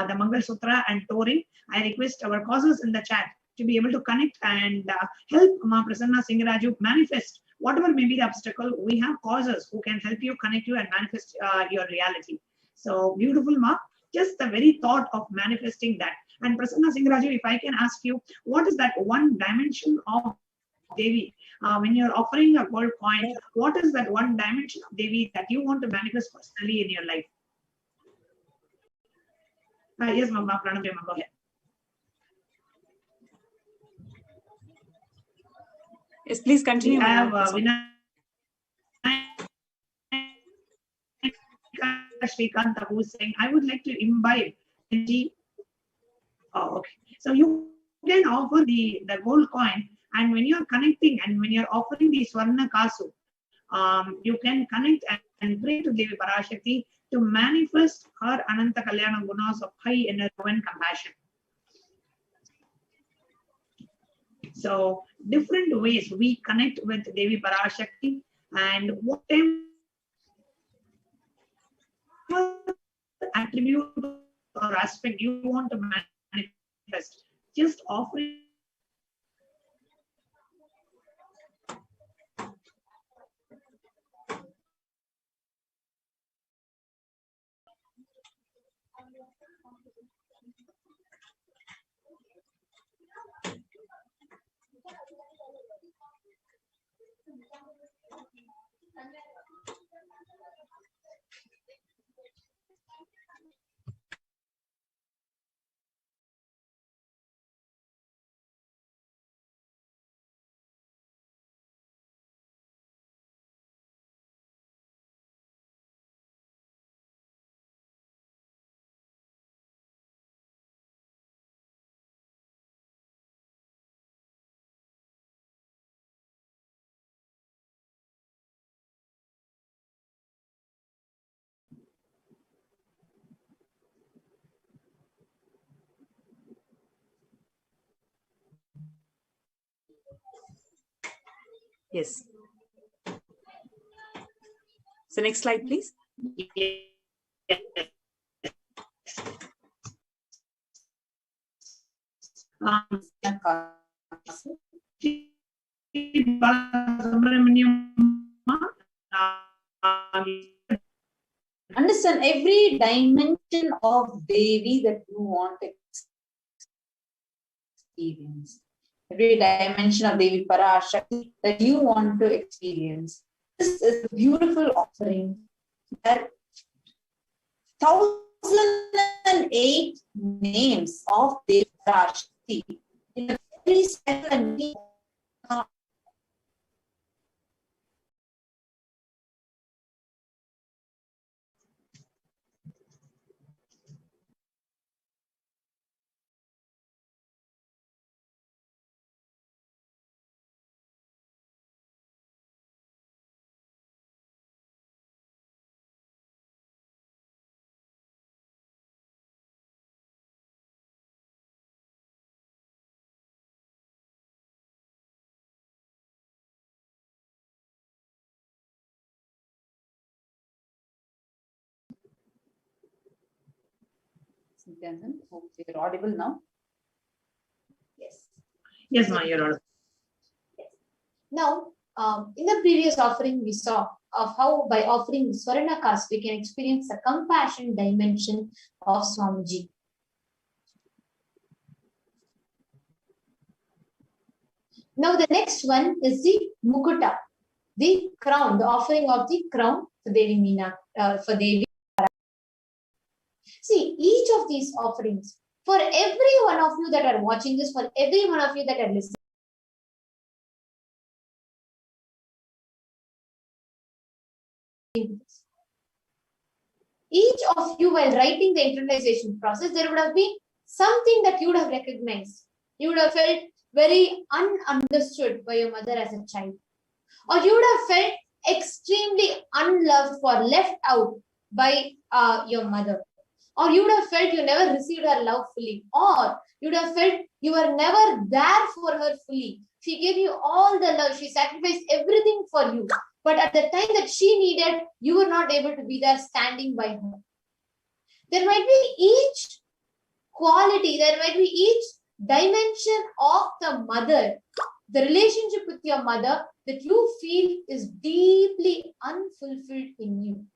the Mangal Sutra, and toe ring. I request our causes in the chat to be able to connect and help Ma Prasanna Singaraju manifest whatever may be the obstacle. We have causes who can help you, connect you, and manifest your reality. So beautiful, Ma. Just the very thought of manifesting that. And Prasanna Singaraju, if I can ask you, what is that one dimension of Devi? When you're offering a gold coin, what is that one dimension of Devi that you want to manifest personally in your life? Yes, Mama Pranam, go ahead. Yes, please continue. We have Shrikanta, who is saying, I would like to imbibe energy. Oh, okay. So you can offer the gold coin, and when you're connecting and when you're offering the Swarna Kasu, you can connect and pray to Devi Parashakti to manifest her Ananta Kalyana Gunas of high energy and compassion. So different ways we connect with Devi Parashakti, and whatever attribute or aspect you want to manifest, just offering. Yes. So next slide, please. Understand every dimension of Devi that you want to experience. Every dimension of Devi Parashakti that you want to experience. This is a beautiful offering that 1008 names of Devi Parashakti in a very special and unique hope you're audible now. Yes. Yes, Ma, you're audible. Yes. Now, in the previous offering, we saw of how by offering Swarna caste, we can experience the compassion dimension of Swamiji. Now, the next one is the Mukuta, the crown, the offering of the crown for Devi Meena, for Devi. See, each of these offerings, for every one of you that are watching this, for every one of you that are listening, each of you while writing the internalization process, there would have been something that you would have recognized. You would have felt very ununderstood by your mother as a child. Or you would have felt extremely unloved or left out by your mother. Or you would have felt you never received her love fully. Or you would have felt you were never there for her fully. She gave you all the love. She sacrificed everything for you. But at the time that she needed, you were not able to be there standing by her. There might be each quality, there might be each dimension of the mother, the relationship with your mother that you feel is deeply unfulfilled in you.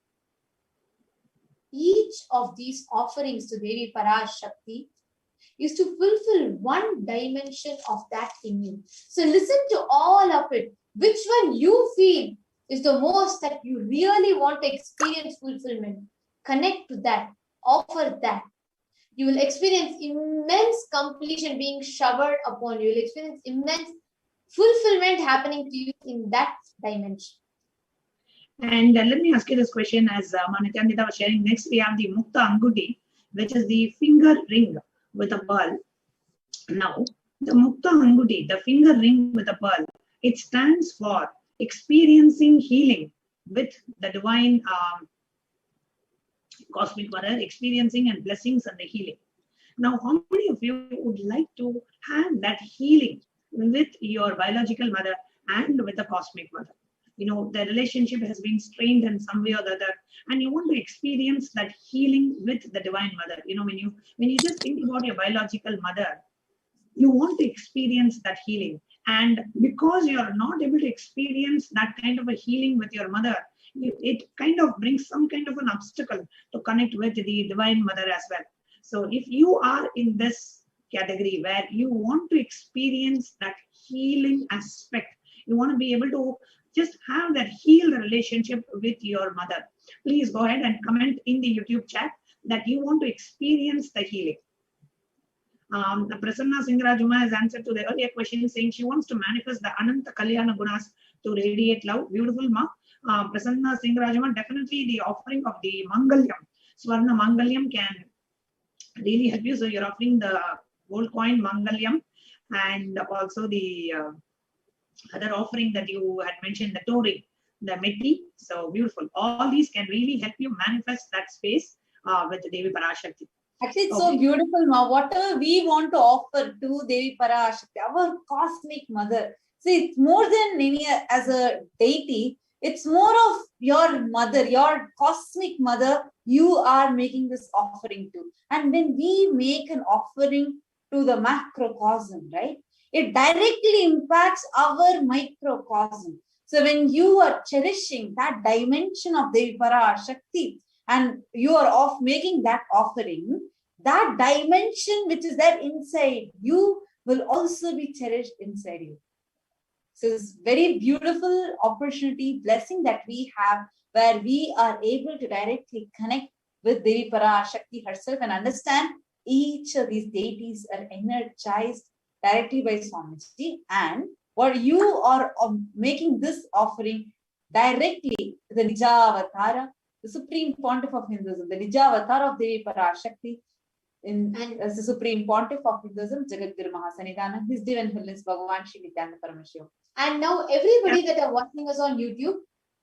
Each of these offerings to Devi Parashakti is to fulfill one dimension of that in you. So listen to all of it. Which one you feel is the most that you really want to experience fulfillment? Connect to that. Offer that. You will experience immense completion being showered upon you. You will experience immense fulfillment happening to you in that dimension. And let me ask you this question as Nityanita was sharing. Next, we have the Mukta Anguti, which is the finger ring with a pearl. Now, the Mukta Anguti, the finger ring with a pearl, it stands for experiencing healing with the divine cosmic mother, experiencing and blessings and the healing. Now, how many of you would like to have that healing with your biological mother and with the cosmic mother? You know, the relationship has been strained in some way or the other, and you want to experience that healing with the divine mother. You know, when you just think about your biological mother, you want to experience that healing. And because you are not able to experience that kind of a healing with your mother, it kind of brings some kind of an obstacle to connect with the divine mother as well. So if you are in this category where you want to experience that healing aspect, you want to be able to just have that healed relationship with your mother, please go ahead and comment in the YouTube chat that you want to experience the healing. Prasanna Singrajuma has answered to the earlier question saying she wants to manifest the Ananta Kalyana Gunas to radiate love. Beautiful, ma. Prasanna Singrajuma, definitely the offering of the Mangalyam, Swarna Mangalyam can really help you. So you're offering the gold coin Mangalyam and also the other offering that you had mentioned, the Tori, the Meti. So beautiful. All these can really help you manifest that space with Devi Parashakti. Actually, it's so beautiful, Ma. Whatever we want to offer to Devi Parashakti, our cosmic mother. See, it's more than any as a deity. It's more of your mother, your cosmic mother. You are making this offering to. And when we make an offering to the macrocosm, right? It directly impacts our microcosm. So when you are cherishing that dimension of Devi Parashakti, and you are making that offering, that dimension which is there inside you will also be cherished inside you. So it's very beautiful opportunity, blessing that we have, where we are able to directly connect with Devi Parashakti herself and understand each of these deities are energized directly by Swamiji. And what you are making this offering directly to the Nija the Supreme Pontiff of Hinduism, the Nija of Devi Parashakti, as the Supreme Pontiff of Hinduism, Jagadguru Mahasanidana, His Divine Holiness Bhagavan Shri Nityananda Paramashiva. And now everybody that are watching us on YouTube,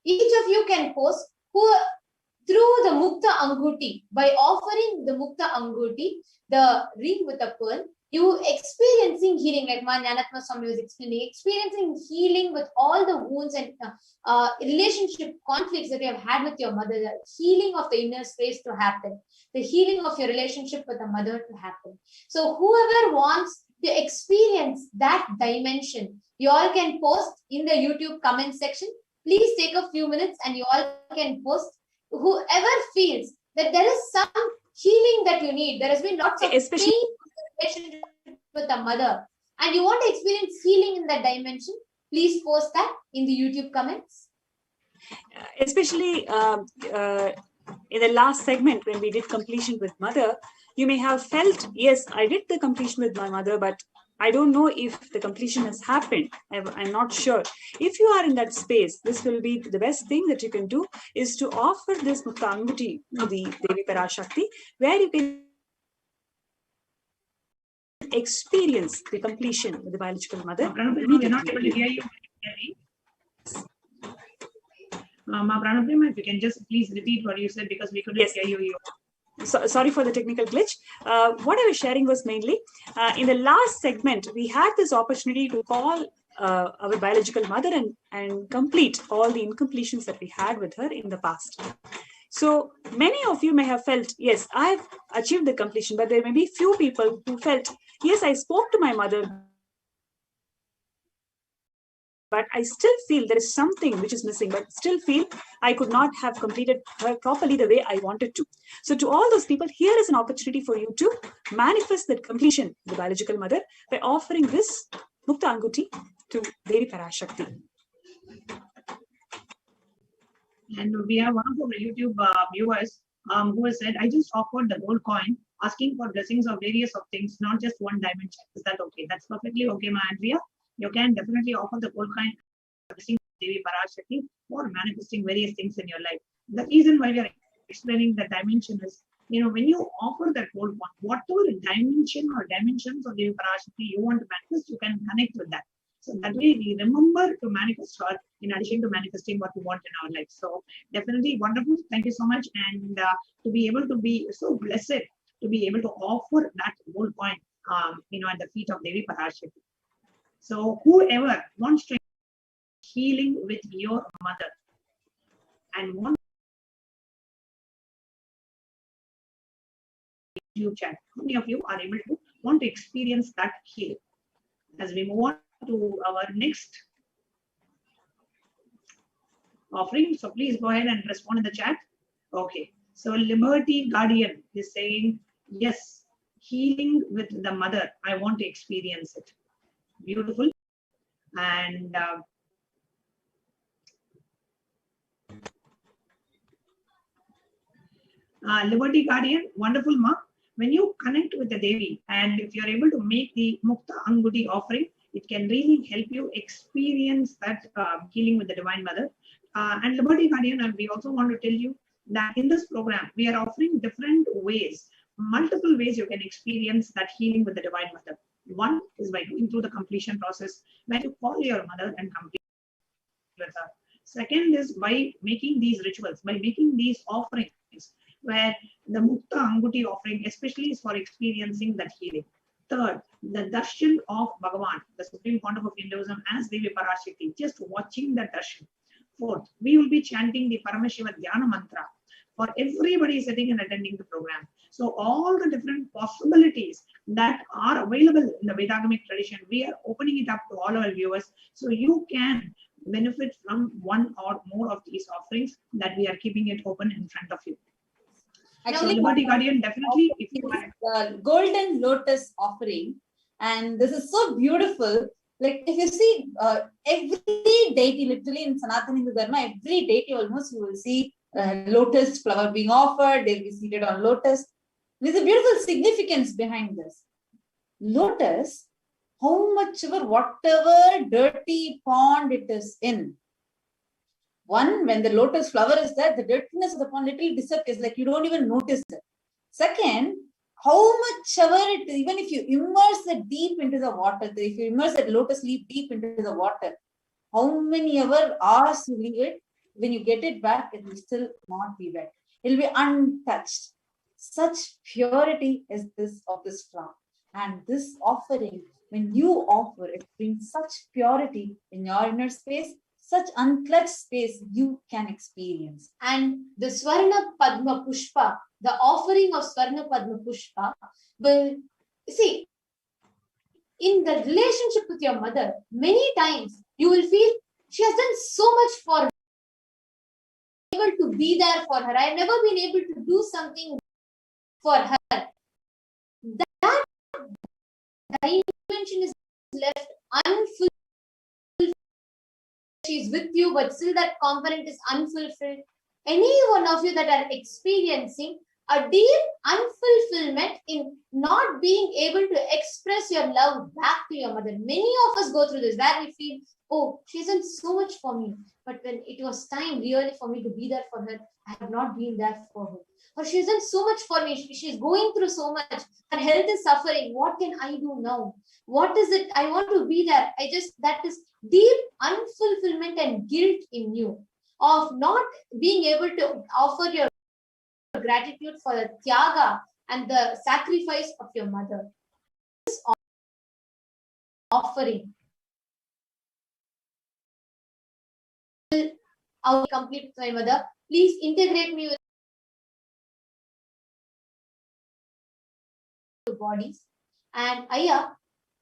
each of you can post through the Mukta Anguti, by offering the Mukta Anguti, the ring with a pearl, you experiencing healing, like Jnanatma Swami was explaining, experiencing healing with all the wounds and relationship conflicts that you have had with your mother, the healing of the inner space to happen, the healing of your relationship with the mother to happen. So whoever wants to experience that dimension, you all can post in the YouTube comment section. Please take a few minutes and you all can post. Whoever feels that there is some healing that you need, there has been lots of pain relationship with the mother, and you want to experience healing in that dimension, please post that in the YouTube comments. Especially in the last segment when we did completion with mother, you may have felt, yes, I did the completion with my mother, but I don't know if the completion has happened. I'm not sure. If you are in that space, this will be the best thing that you can do, is to offer this Mukta Anguti to the Devi Parashakti, where you can experience the completion with the biological mother. We're not able to hear you. Pranaprema, if you can just please repeat what you said, because we couldn't hear you. So, sorry for the technical glitch. What I was sharing was mainly in the last segment, we had this opportunity to call our biological mother and complete all the incompletions that we had with her in the past. So many of you may have felt, yes, I've achieved the completion, but there may be few people who felt, yes, I spoke to my mother, but I still feel there is something which is missing, but still feel I could not have completed her properly the way I wanted to. So to all those people, here is an opportunity for you to manifest that completion, the biological mother, by offering this Mukta Anguti to Devi Parashakti. And we have one of our YouTube viewers who has said, I just offered the gold coin, asking for blessings of various of things, not just one dimension. Is that okay? That's perfectly okay, Ma Andrea. You can definitely offer the gold coin, blessing Devi Parashakti, for manifesting various things in your life. The reason why we are explaining the dimension is, when you offer that gold coin, whatever dimension or dimensions of Devi Parashakti you want to manifest, you can connect with that. So that way we remember to manifest her in addition to manifesting what we want in our life. So definitely wonderful. Thank you so much. And to be able to be so blessed to be able to offer that gold coin, at the feet of Devi Parashakti. So whoever wants to healing with your mother and want YouTube chat, how many of you are able to want to experience that healing? As we move on to our next offering, so please go ahead and respond in the chat. Okay, so Liberty Guardian is saying, yes, healing with the mother, I want to experience it. Beautiful. And Liberty Guardian, wonderful, Ma. When you connect with the Devi, and if you're able to make the Mukta Anguti offering, it can really help you experience that healing with the Divine Mother. And Liberty Guardian, and we also want to tell you that in this program, we are offering different ways, multiple ways you can experience that healing with the Divine Mother. One is by going through the completion process, where you call your mother and complete with her. Second is by making these rituals, by making these offerings, where the Mukta Anguti offering especially is for experiencing that healing. Third, the darshan of Bhagavan, the Supreme Pontiff of Hinduism, as Devi Parashakti, just watching the darshan. Fourth, we will be chanting the Paramashiva Dhyana mantra for everybody sitting and attending the program. So all the different possibilities that are available in the Vedagamic tradition, we are opening it up to all our viewers, so you can benefit from one or more of these offerings that we are keeping it open in front of you. Actually, Liberty Guardian, definitely, if you the Golden Lotus offering, and this is so beautiful. Like if you see every deity, literally in Sanatana Hindu Dharma, every deity almost you will see lotus flower being offered, they'll be seated on lotus. There's a beautiful significance behind this. Lotus, how much ever, whatever dirty pond it is in, one, when the lotus flower is there, the dirtiness of the pond literally disappears, like you don't even notice it. Second, how much ever it, even if you immerse it deep into the water, if you immerse that lotus leaf deep into the water, how many ever hours you leave it, when you get it back, it will still not be wet. It will be untouched. Such purity is this of this flower. And this offering, when you offer, it brings such purity in your inner space, such unclutched space you can experience. And the Swarna Padma Pushpa, the offering of Swarna Padma Pushpa, will see in the relationship with your mother, many times you will feel she has done so much for me, able to be there for her. I have never been able to do something for her. That dimension is left unfulfilled. She's with you, but still that component is unfulfilled. Any one of you that are experiencing a deep unfulfillment in not being able to express your love back to your mother. Many of us go through this where we feel, oh, she's done so much for me. But when it was time really for me to be there for her, I have not been there for her. Or she's done so much for me. She's going through so much. Her health is suffering. What can I do now? What is it? I want to be there. That is deep unfulfillment and guilt in you of not being able to offer your gratitude for the tyaga and the sacrifice of your mother. This offering will complete with my mother. Please integrate me with the bodies. And Aya,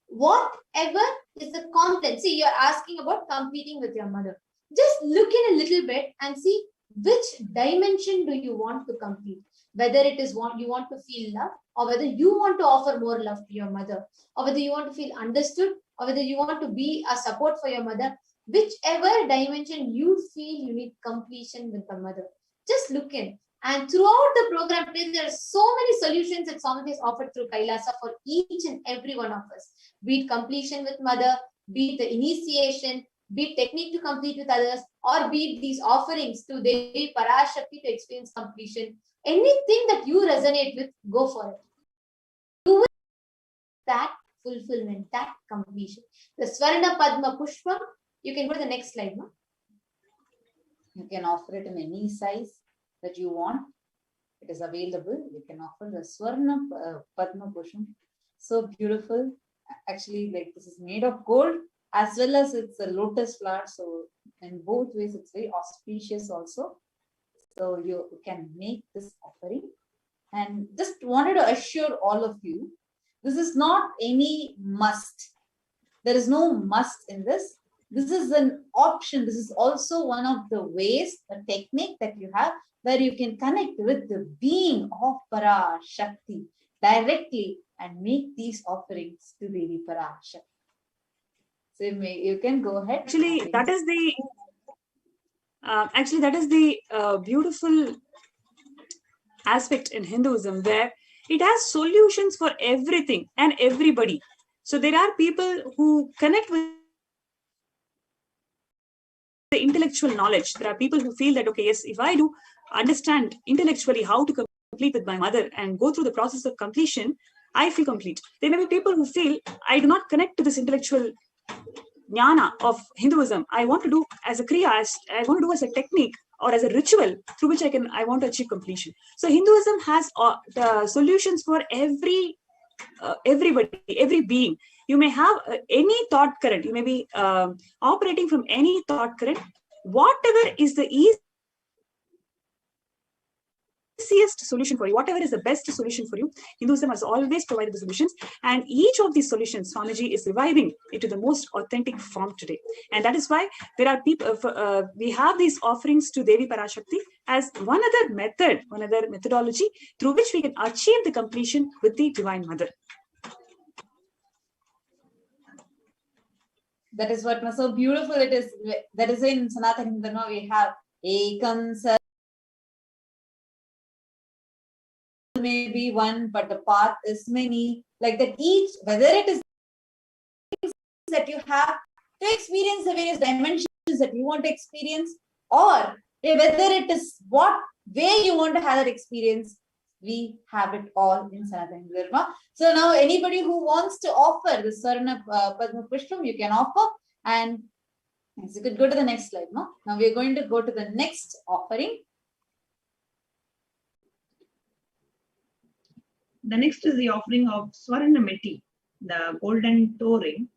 whatever is the content, see, you're asking about completing with your mother. Just look in a little bit and see which dimension do you want to complete, whether it is you want to feel love, or whether you want to offer more love to your mother, or whether you want to feel understood, or whether you want to be a support for your mother. Whichever dimension you feel you need completion with the mother, just look in. And throughout the program today, there are so many solutions that Swami has offered through Kailasa for each and every one of us. Be it completion with mother, be it the initiation, be it technique to complete with others, or be it these offerings to Devi Parashakti to experience completion. Anything that you resonate with, go for it. Do with that fulfillment, that completion. The Swarna Padma Pushpam, you can go to the next slide, no? You can offer it in any size that you want. It is available. You can offer the Swarna Padma Pushpam. So beautiful. Actually, like this is made of gold, as well as it's a lotus flower. So in both ways, it's very auspicious also. So you can make this offering. And just wanted to assure all of you, this is not any must. There is no must in this. This is an option. This is also one of the ways, a technique that you have where you can connect with the being of Parashakti directly and make these offerings to Devi Parashakti. So you can go ahead. Actually, that is the beautiful aspect in Hinduism, where it has solutions for everything and everybody. So there are people who connect with the intellectual knowledge. There are people who feel that, okay, yes, if I do understand intellectually how to complete with my mother and go through the process of completion, I feel complete. There may be people who feel I do not connect to this intellectual jnana of Hinduism. I want to do as a kriya, I want to do as a technique or as a ritual through which I want to achieve completion. So Hinduism has the solutions for everybody, every being. You may have any thought current. You may be operating from any thought current. Whatever is the easiest solution for you, whatever is the best solution for you, Hinduism has always provided the solutions. And each of these solutions, Swamiji is reviving it to the most authentic form today. And that is why there are people, we have these offerings to Devi Parashakti as one other method, one other methodology through which we can achieve the completion with the Divine Mother. That is what was so beautiful it is. That is in Sanatana Dharma we have Ekam Sat may be one, but the path is many. Like that each, whether it is that you have to experience the various dimensions that you want to experience, or whether it is what way you want to have that experience, we have it all in Sanatana Dharma. So now anybody who wants to offer the Swarna Padma Pushpam, you can offer. And yes, you could go to the next slide. No? Now we are going to go to the next offering. The next is the offering of Swaranameti, the golden toe ring.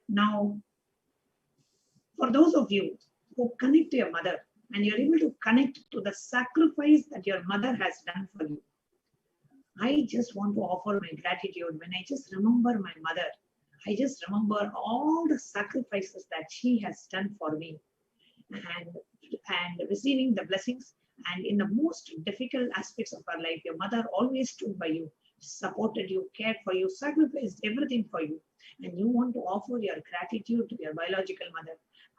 Now, for those of you who connect to your mother and you're able to connect to the sacrifice that your mother has done for you, I just want to offer my gratitude. When I just remember my mother, I just remember all the sacrifices that she has done for me, and receiving the blessings. And in the most difficult aspects of our life, your mother always stood by you, supported you, cared for you, sacrificed everything for you. And you want to offer your gratitude to your biological mother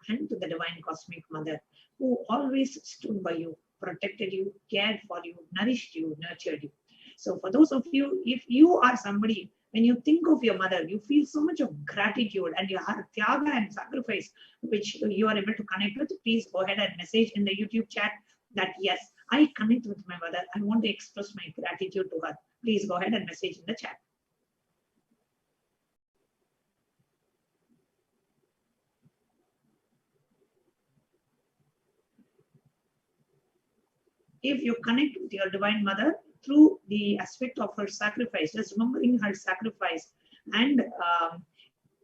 and to the divine cosmic mother who always stood by you, protected you, cared for you, nourished you, nurtured you. So for those of you, if you are somebody, when you think of your mother, you feel so much of gratitude and your heart, tyaga and sacrifice, which you are able to connect with, please go ahead and message in the YouTube chat that yes, I connect with my mother. I want to express my gratitude to her. Please go ahead and message in the chat. If you connect with your divine mother through the aspect of her sacrifice, just remembering her sacrifice and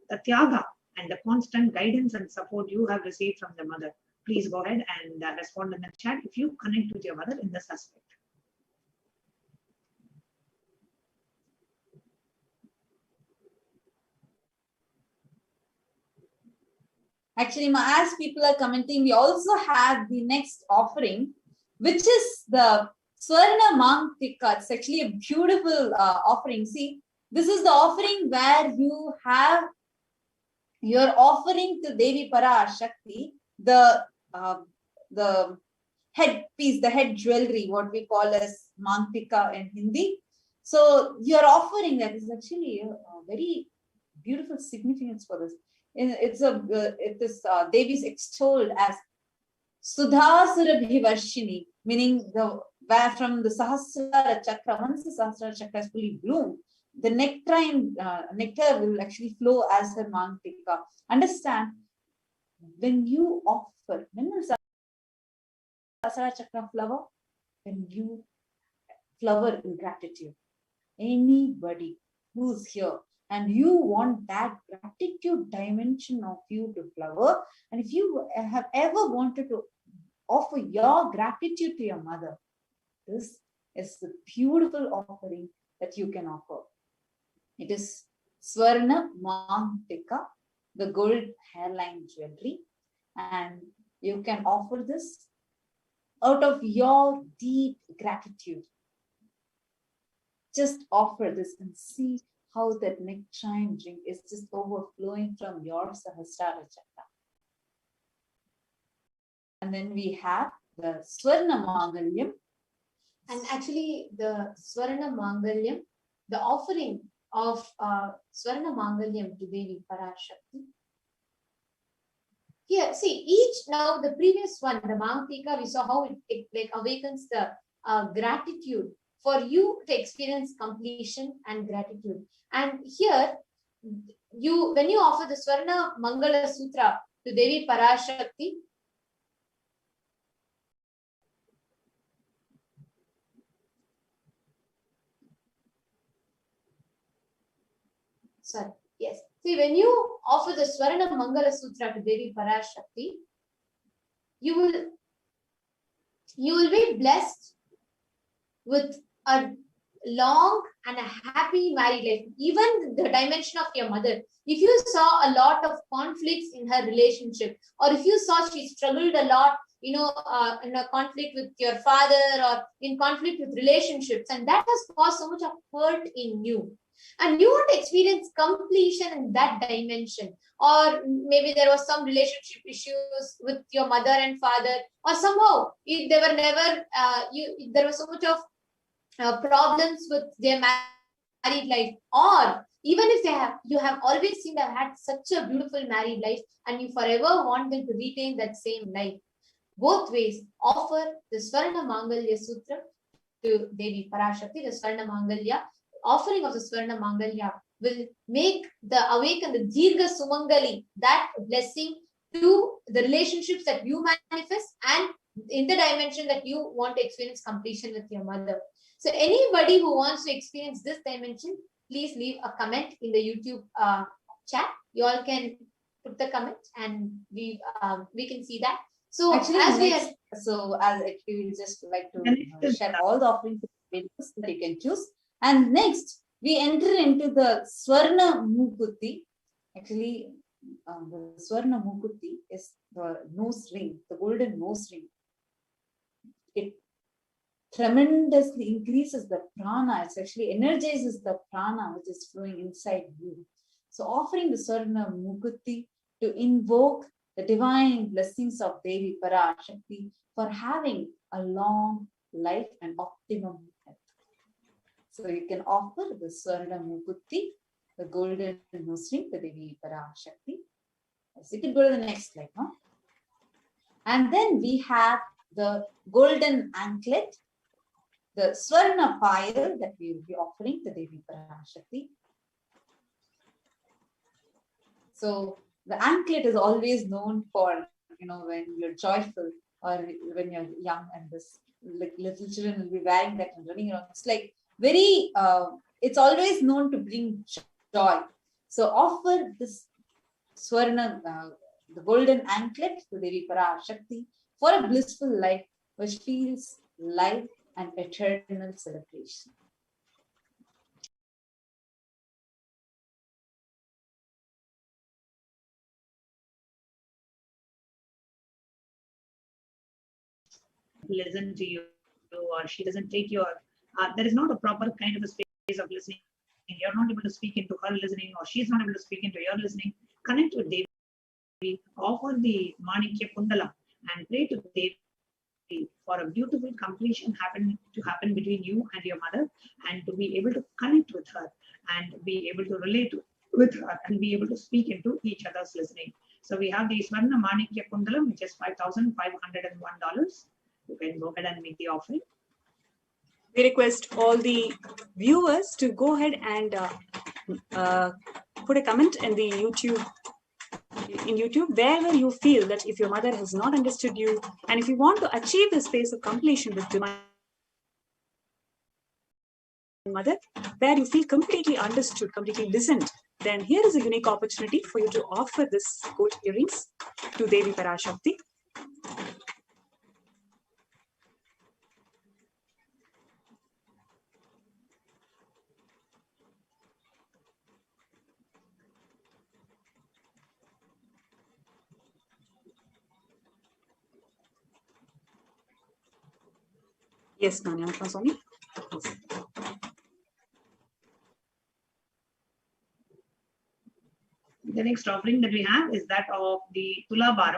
the tyaga and the constant guidance and support you have received from the mother, please go ahead and respond in the chat if you connect with your mother in this aspect. Actually, as people are commenting, we also have the next offering, which is the Swarna Mangtika. It's actually a beautiful offering. See, this is the offering where you're offering to Devi Parashakti the headpiece, the head jewelry, what we call as Mangtika in Hindi. So you're offering that. Is actually a very beautiful significance for this. It is Devi is extolled as Sudhasurabhivarshini, meaning from the Sahasrara Chakra, once the Sahasrara Chakra is fully bloomed, the nectar will actually flow as her Mangtika. Understand, when you offer, when the Sahasrara Chakra flower, when you flower in gratitude, anybody who's here and you want that gratitude dimension of you to flower, and if you have ever wanted to offer your gratitude to your mother, this is the beautiful offering that you can offer. It is Swarna Mangtika, the gold hairline jewelry, and you can offer this out of your deep gratitude. Just offer this and see how that nectarine drink is just overflowing from your Sahasrara Chakra. And then we have the Swarna Mangalyam. And actually, the Swarna Mangalyam, the offering of Swarna Mangalyam to Devi Parashakti. Here, see, now the previous one, the Mangtika, we saw how it like awakens the gratitude for you to experience completion and gratitude. And here, when you offer the Swarna Mangala Sutra to Devi Parashakti, sorry, yes. See, when you offer the Swarna Mangala Sutra to Devi Parashakti, you will be blessed with a long and a happy married life. Even the dimension of your mother. If you saw a lot of conflicts in her relationship, or if you saw she struggled a lot, in a conflict with your father or in conflict with relationships, and that has caused so much of hurt in you. and you want to experience completion in that dimension, or maybe there was some relationship issues with your mother and father, or somehow they were never there was so much of problems with their married life, or even if you have always seen them had such a beautiful married life and you forever want them to retain that same life. Both ways, offer the Swarna Mangalya Sutra to Devi Parashakti. The Swarna Mangalya, offering of the Swarna Mangalya will make awaken the Dirgha Sumangali, that blessing to the relationships that you manifest and in the dimension that you want to experience completion with your mother. So anybody who wants to experience this dimension, please leave a comment in the YouTube chat. You all can put the comment and we can see that. So actually, as we just like to share all the offerings that you can choose. And next, we enter into the Swarna Mukuti. Actually, the Swarna Mukuti is the nose ring, the golden nose ring. It tremendously increases the prana. It actually energizes the prana which is flowing inside you. So offering the Swarna Mukuti to invoke the divine blessings of Devi Parashakti for having a long life and optimum health. So you can offer the Swarna Mukuti, the golden nose ring, to Devi Parashakti. So you can go to the next slide, huh? And then we have the golden anklet, the Swarna pile that we will be offering to Devi Parashakti. So the anklet is always known for, when you're joyful or when you're young, and this like little children will be wearing that and running around. It's like very, it's always known to bring joy. So offer this Swarna, the golden anklet to Devi Parashakti for a blissful life which feels life and eternal celebration. Listen to you, or she doesn't take your, there is not a proper kind of a space of listening. You're not able to speak into her listening, or she's not able to speak into your listening. Connect with Devi, offer the Manikya Kundala and pray to Devi for a beautiful completion to happen between you and your mother, and to be able to connect with her and be able to relate with her and be able to speak into each other's listening. So we have the Swarna Manikya Kundalam, which is $5,501. You can go ahead and make the offering. We request all the viewers to go ahead and put a comment in the YouTube, wherever you feel that if your mother has not understood you, and if you want to achieve the space of completion with divine mother, where you feel completely understood, completely listened, then here is a unique opportunity for you to offer this gold earrings to Devi Parashakti. Yes, Nanya Swami. The next offering that we have is that of the Tula Bharam.